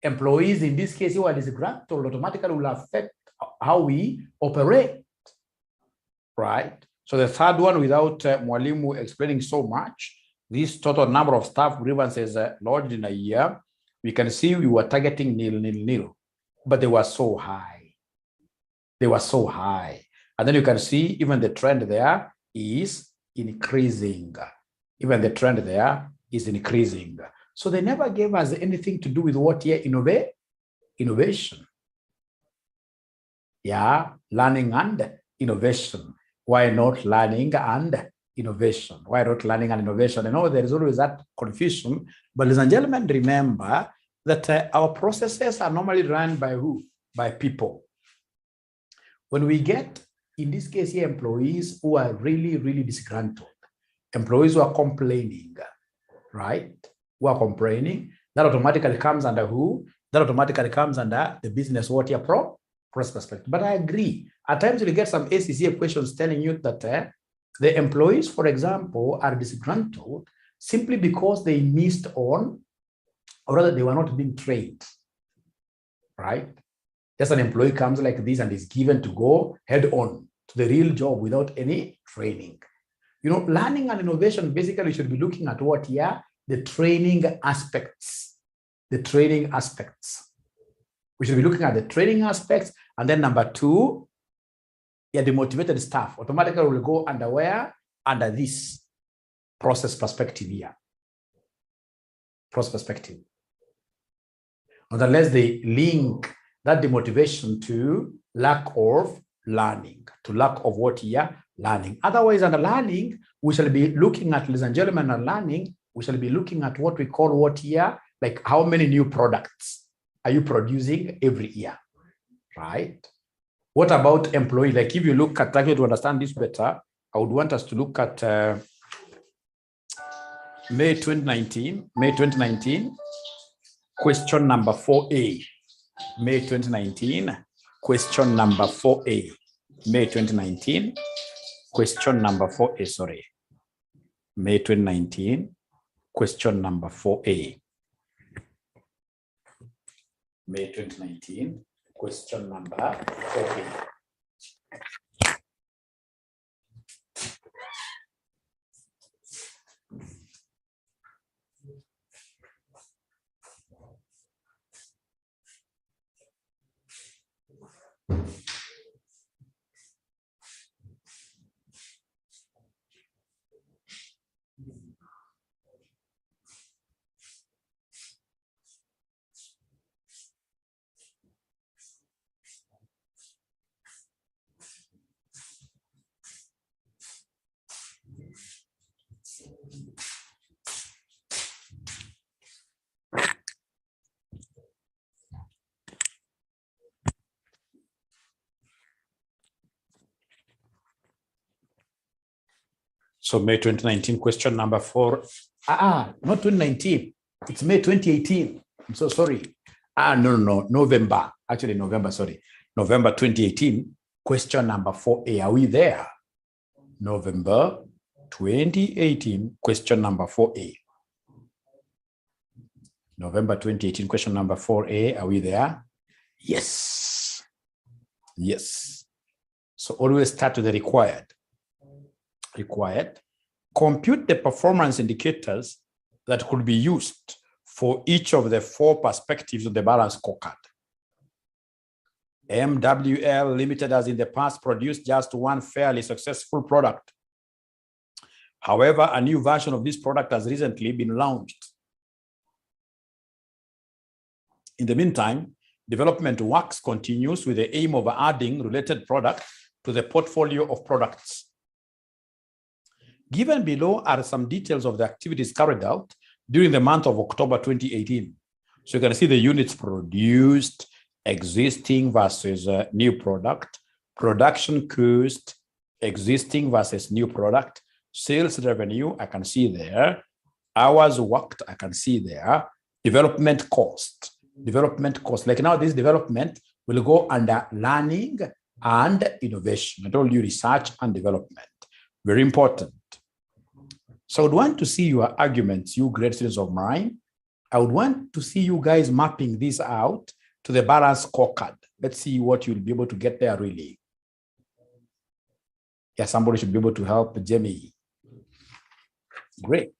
Employees, in this case, who are disgruntled, automatically will affect how we operate, right? So the third one, without Mwalimu explaining so much, this total number of staff grievances lodged in a year, we can see we were targeting nil, but they were so high. They were so high. And then you can see even the trend there is increasing. Even the trend there is increasing. So they never gave us anything to do with what here? Innovation. Yeah, learning and innovation. Why not learning and innovation? Why not learning and innovation? I know there is always that confusion, but ladies and gentlemen, remember that our processes are normally run by who? By people. When we get, in this case here, employees who are really, really disgruntled, employees who are complaining, right? Who are complaining, that automatically comes under who? That automatically comes under the business what here process perspective. But I agree. At times you get some ACCA questions telling you that the employees, for example, are disgruntled simply because they missed on, or rather they were not being trained, right? Just an employee comes like this and is given to go head on to the real job without any training. You know, learning and innovation, basically you should be looking at what here? The training aspects. the training aspects. We should be looking at the training aspects. And then number two, the motivated staff automatically will go under where? Under this process perspective here. Process perspective. Unless they link that demotivation to lack of learning, to lack of what here? Learning. Otherwise, under learning, we shall be looking at, ladies and gentlemen, under learning, we shall be looking at what we call what here? Like how many new products are you producing every year, right? What about employee? Like if you look at, to understand this better, I would want us to look at May 2019, question number 4A. May 2019, question number 4A. May 2019, question number 4A, sorry. May 2019, question number 4A. May 2019, question number 4A. So May 2019, question number 4. Not 2019. It's May 2018. I'm so sorry. No, November. Actually, November, sorry. November 2018, question number 4A. Are we there? November 2018, question number 4A. November 2018, question number 4A. Are we there? Yes. Yes. So always start with the required. Compute the performance indicators that could be used for each of the 4 perspectives of the balance scorecard. MWL Limited has in the past produced just one fairly successful product. However, a new version of this product has recently been launched. In the meantime, development works continues with the aim of adding related products to the portfolio of products. Given below are some details of the activities carried out during the month of October 2018. So you can see the units produced, existing versus new product, production cost, existing versus new product, sales revenue, I can see there, hours worked, I can see there, development cost. Like now this development will go under learning and innovation. I told you research and development. Very important. So I would want to see your arguments, you great students of mine. I would want to see you guys mapping this out to the balance scorecard. Let's see what you'll be able to get there really. Yeah, somebody should be able to help Jamie. Great.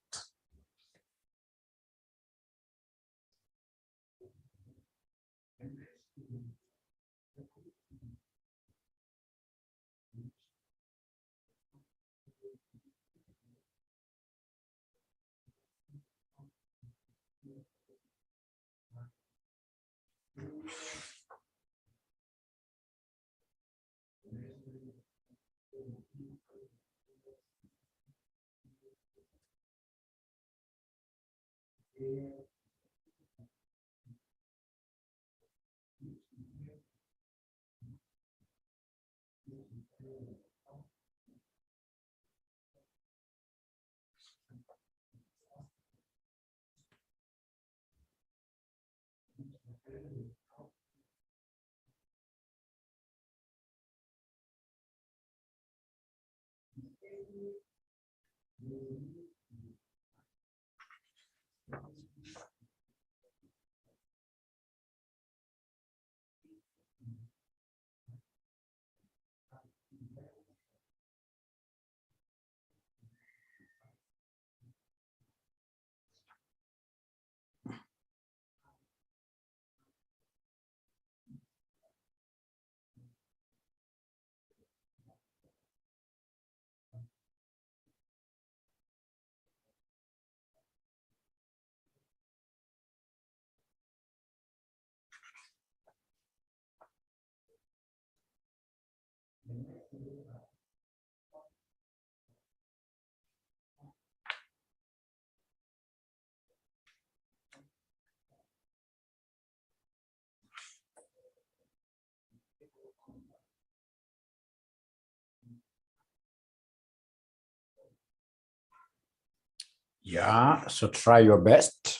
Yeah, so try your best.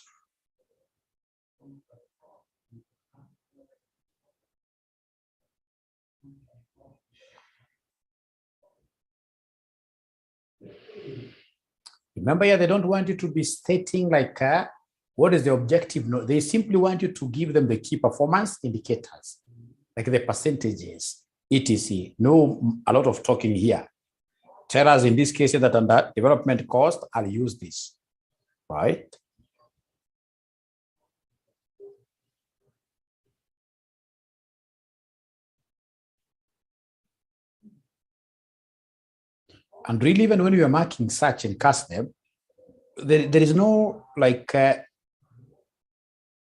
Remember, yeah, they don't want you to be stating like, what is the objective? No, they simply want you to give them the key performance indicators, like the percentages, etc. No, a lot of talking here. Tell us in this case that under development cost, I'll use this, right? And really, even when you are marking such and cast them, there is no like a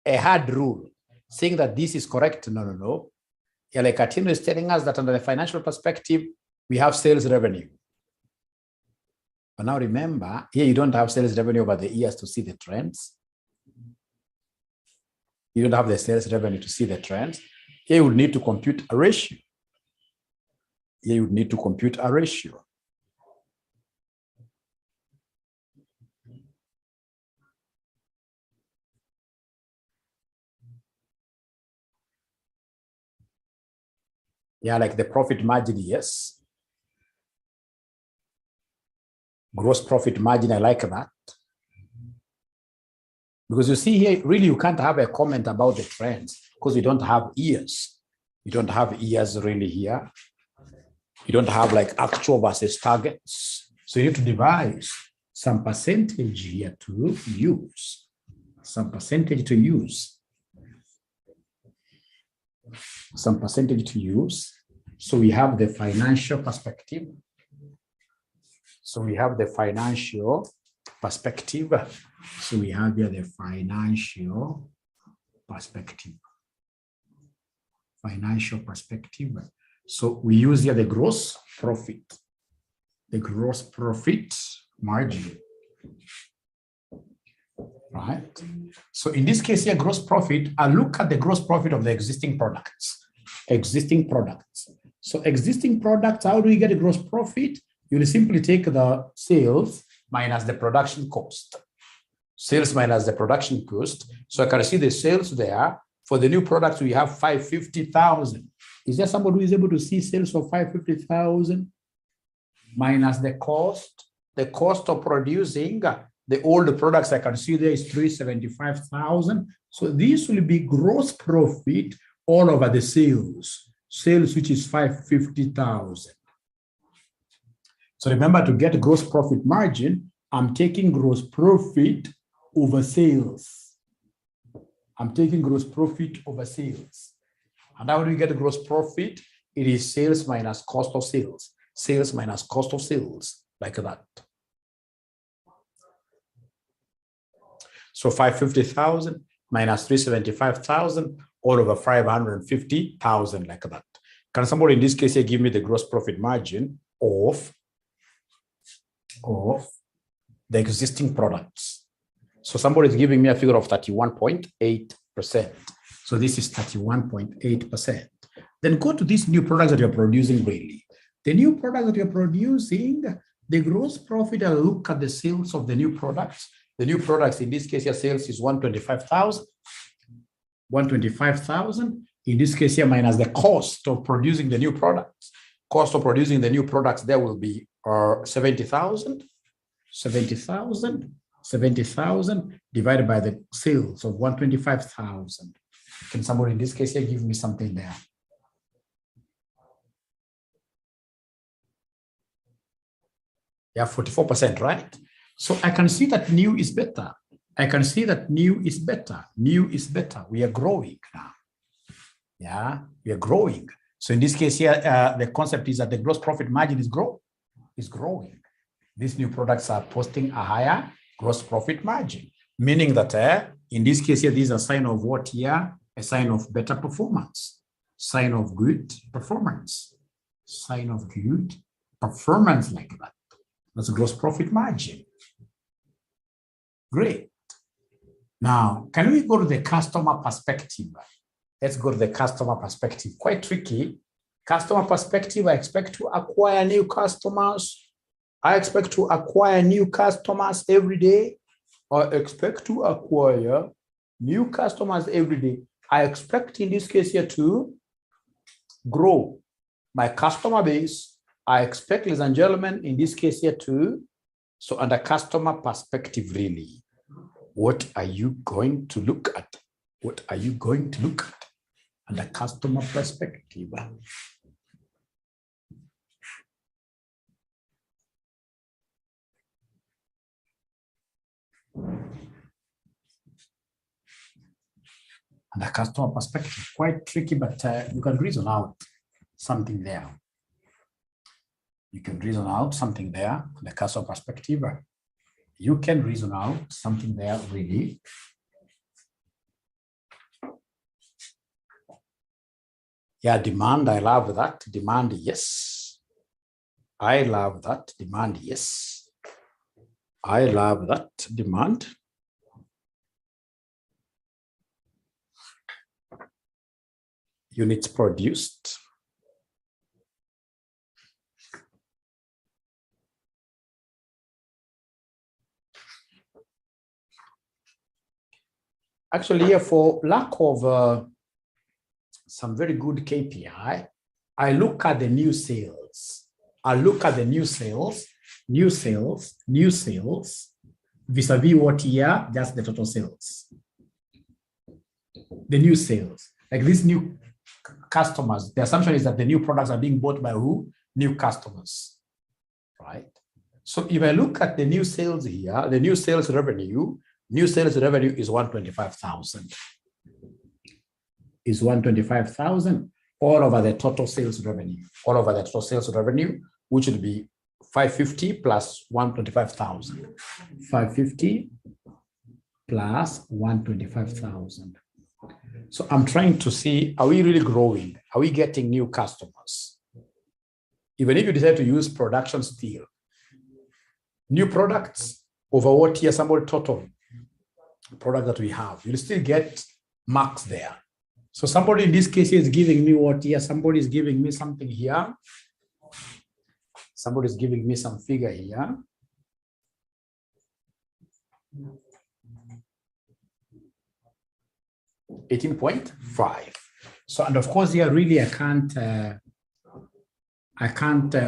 hard rule saying that this is correct. No. Yeah, like Atino is telling us that under the financial perspective, we have sales revenue. But now remember, here you don't have sales revenue over the years to see the trends. You don't have the sales revenue to see the trends. Here you would need to compute a ratio. Here you would need to compute a ratio. Yeah, like the profit margin, yes. Gross profit margin, I like that. Because you see here, really, you can't have a comment about the trends because we don't have years. You don't have years really here. You don't have like actual versus targets. So you need to devise some percentage here to use. Some percentage to use. Some percentage to use. So we have the financial perspective. So we have the financial perspective. So we have here the financial perspective. Financial perspective. So we use here the gross profit. The gross profit margin. Right? So in this case here, gross profit, I look at the gross profit of the existing products. Existing products. So existing products, how do we get a gross profit? You will simply take the sales minus the production cost. Sales minus the production cost. So I can see the sales there. For the new products, we have 550,000. Is there somebody who is able to see sales of 550,000 minus the cost? The cost of producing the old products I can see there is 375,000. So this will be gross profit all over the sales. Sales, which is 550,000. So remember, to get gross profit margin, I'm taking gross profit over sales. I'm taking gross profit over sales. And how do we get gross profit? It is sales minus cost of sales. Sales minus cost of sales, like that. So 550,000 minus 375,000 all over 550,000, like that. Can somebody in this case here give me the gross profit margin of the existing products? So somebody is giving me a figure of 31.8%. So this is 31.8%. Then go to these new products that you're producing really. The new products that you're producing, the gross profit, I'll look at the sales of the new products. The new products, in this case, your sales is 125,000. 125,000. In this case here, minus the cost of producing the new products. Cost of producing the new products, there will be 70,000. 70,000. 70,000 divided by the sales of 125,000. Can somebody in this case here give me something there? Yeah, 44%, right? So I can see that new is better. I can see that new is better. New is better. We are growing now. Yeah, we are growing. So in this case here, the concept is that the gross profit margin is growing. These new products are posting a higher gross profit margin, meaning that in this case here, this is a sign of what here? A sign of better performance, sign of good performance. sign of good performance like that. That's gross profit margin. Great. Now, can we go to the customer perspective? Let's go to the customer perspective. Quite tricky. Customer perspective, I expect to acquire new customers. I expect to acquire new customers every day. I expect to acquire new customers every day. I expect in this case here to grow my customer base. I expect, ladies and gentlemen, in this case here too. So under customer perspective, really, what are you going to look at? What are you going to look at under customer perspective? Under customer perspective, quite tricky, but you can reason out something there. You can reason out something there, the customer perspective. You can reason out something there, really. Yeah, demand, I love that. Demand, yes. I love that. Demand, yes. I love that. Demand. Units produced. Actually, here for lack of some very good KPI, I look at the new sales. I look at the new sales vis-a-vis what year, just the total sales. The new sales, like these new customers, the assumption is that the new products are being bought by who? New customers, right? So if I look at the new sales here, the new sales revenue is 125,000. Is 125,000 all over the total sales revenue. All over the total sales revenue, which would be 550 plus 125,000. 550 plus 125,000. So I'm trying to see, are we really growing? Are we getting new customers? Even if you decide to use production still, new products over what year, somebody total product that we have, you'll still get marks there. So somebody in this case is giving me what here, somebody is giving me something here. Somebody is giving me some figure here. $18.5. So, and of course here really I can't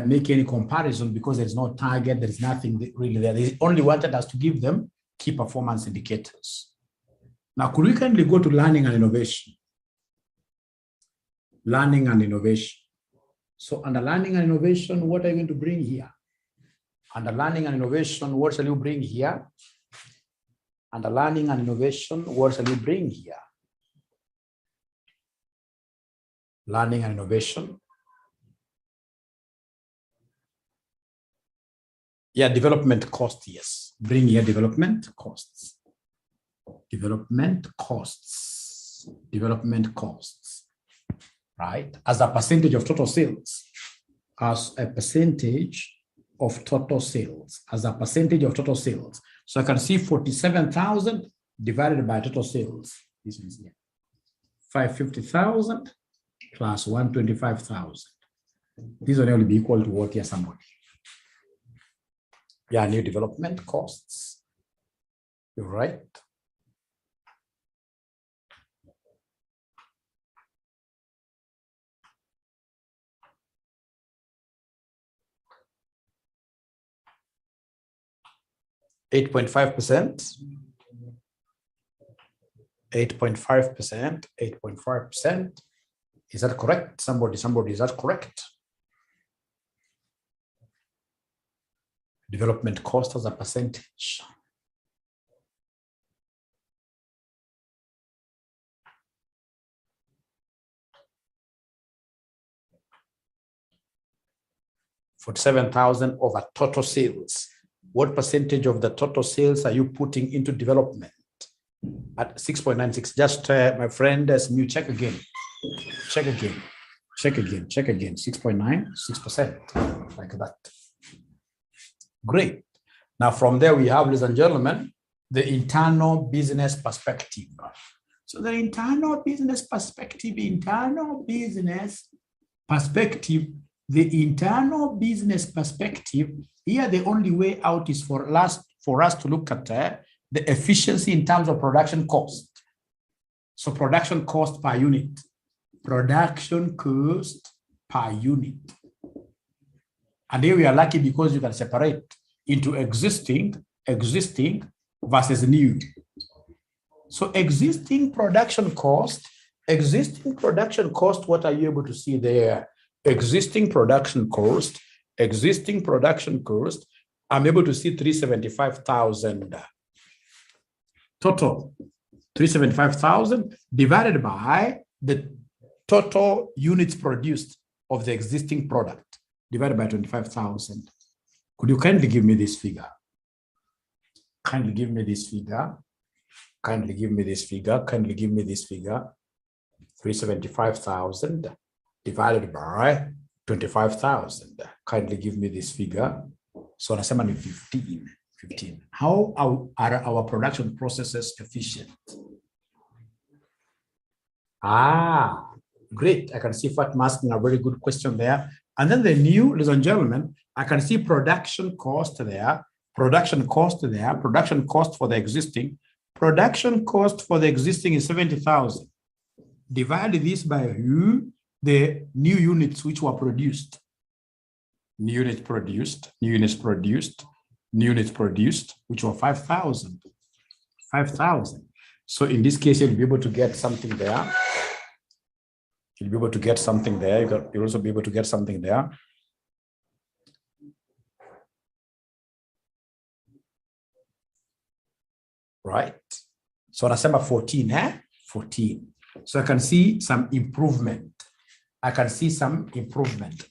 make any comparison because there's no target, there's nothing really there. They only wanted us to give them key performance indicators. Now, could we kindly go to learning and innovation? Learning and innovation. So under learning and innovation, what are you going to bring here? Under learning and innovation, what shall you bring here? Under learning and innovation, what shall you bring here? Learning and innovation. Yeah, development cost, yes. Bring here development costs. Development costs. Development costs. Right? As a percentage of total sales. As a percentage of total sales. As a percentage of total sales. So I can see 47,000 divided by total sales. This is here. 550,000 plus 125,000. These will only be equal to what here somebody. Yeah, new development costs. You're right. .5%. 8.5%. 8.5%. Is that correct? Somebody, is that correct? Development cost as a percentage. $47,000 over total sales. What percentage of the total sales are you putting into development? At 6.96. Just my friend, as you check again. Check again. Check again, 6.9, 6%, like that. Great. Now from there we have, ladies and gentlemen, the internal business perspective. So the internal business perspective, the internal business perspective, here the only way out is for us to look at the efficiency in terms of production cost. So production cost per unit. Production cost per unit. And here we are lucky because you can separate into existing versus new. So existing production cost, what are you able to see there? Existing production cost, I'm able to see 375,000. Total, 375,000 divided by the total units produced of the existing product, divided by 25,000. Could you kindly give me this figure? Kindly give me this figure. 375,000 divided by 25,000. Kindly give me this figure. So nasema ni 15. How are our production processes efficient? Great. I can see Fatma asking a very good question there. And then the new, ladies and gentlemen, I can see production cost there. Production cost for the existing. Production cost for the existing is 70,000. Divide this by who? The new units which were produced. New units produced, which were 5,000. 5,000. So in this case, you'll be able to get something there. You'll be able to get something there. You'll also be able to get something there. Right. So nasema 14, 14. So I can see some improvement. I can see some improvement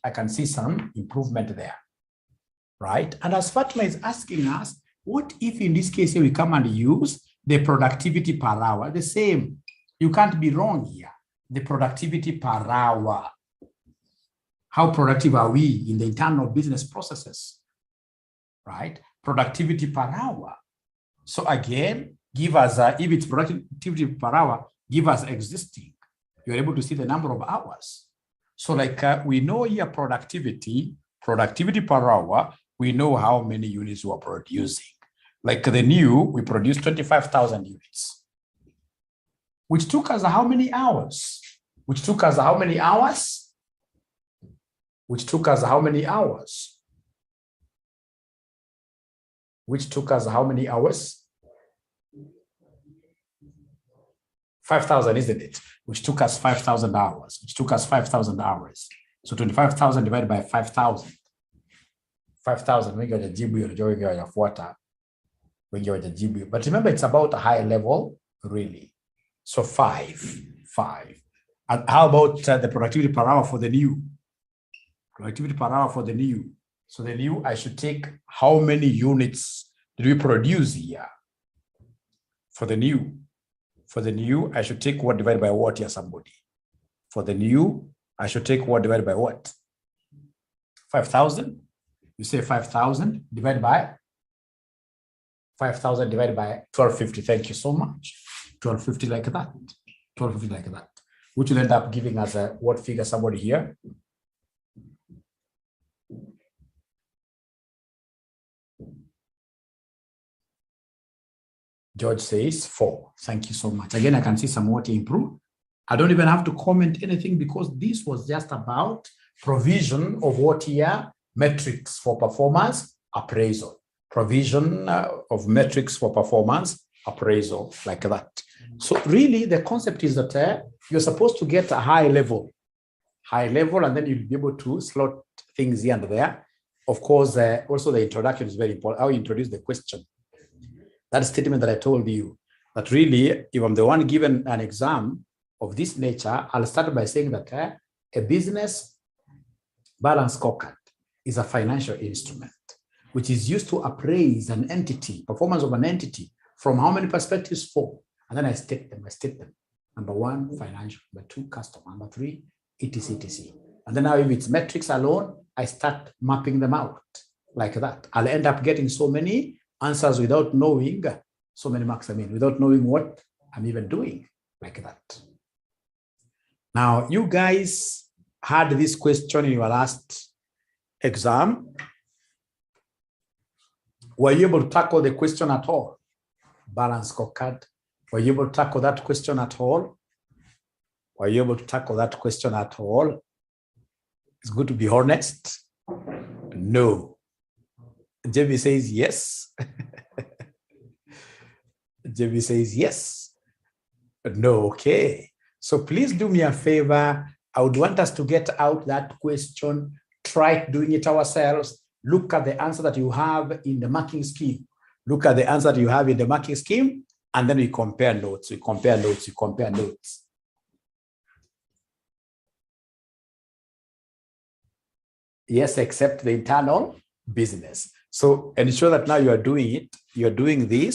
there. Right. And as Fatma is asking us, what if in this case we come and use the productivity per hour? The same. You can't be wrong here. The productivity per hour. How productive are we in the internal business processes? Right? Productivity per hour. So again, give us, if it's productivity per hour, give us existing. You're able to see the number of hours. So like we know here productivity per hour, we know how many units we're producing. Like the new, we produced 25,000 units. Which took us how many hours? Which took us how many hours? 5,000, isn't it? Which took us 5,000 hours. So 25,000 divided by 5,000. 5,000, wengi wajajibu unajua wengi wajafuata. But remember, it's about a high level, really. So 5. And how about the productivity per hour for the new? So the new, I should take how many units did we produce here? For the new, I should take what divided by what here, somebody? For the new, I should take what divided by what? 5,000? You say 5,000 divided by 5,000 divided by 1250. Thank you so much. 1250 like that. 1250 like that. Which will end up giving us a what figure, somebody here? George says 4. Thank you so much. Again, I can see some what improve. I don't even have to comment anything because this was just about provision of what here? Metrics for performance appraisal. Provision of metrics for performance appraisal, like that. So really the concept is that you're supposed to get a high level, and then you'll be able to slot things here and there. Of course, also the introduction is very important. How you introduce the question. That statement that I told you, that really, if I'm the one given an exam of this nature, I'll start by saying that a business balance scorecard is a financial instrument, which is used to appraise an entity, performance of an entity, from how many perspectives? 4. And then I state them. Number 1, financial. Number 2, customer. Number 3, etc. And then now if it's metrics alone, I start mapping them out like that. I'll end up getting so many answers without knowing, so many marks, without knowing what I'm even doing like that. Now, you guys had this question in your last exam. Were you able to tackle the question at all? Balance scorecard. Were you able to tackle that question at all? Were you able to tackle that question at all? It's good to be honest. No. JB says yes. JB says yes. No, okay. So please do me a favor. I would want us to get out that question, try doing it ourselves. Look at the answer that you have in the marking scheme. Look at the answer that you have in the marking scheme, and then we compare notes. We compare notes. We compare notes. Yes, except the internal business. So ensure that now you are doing it. You're doing this.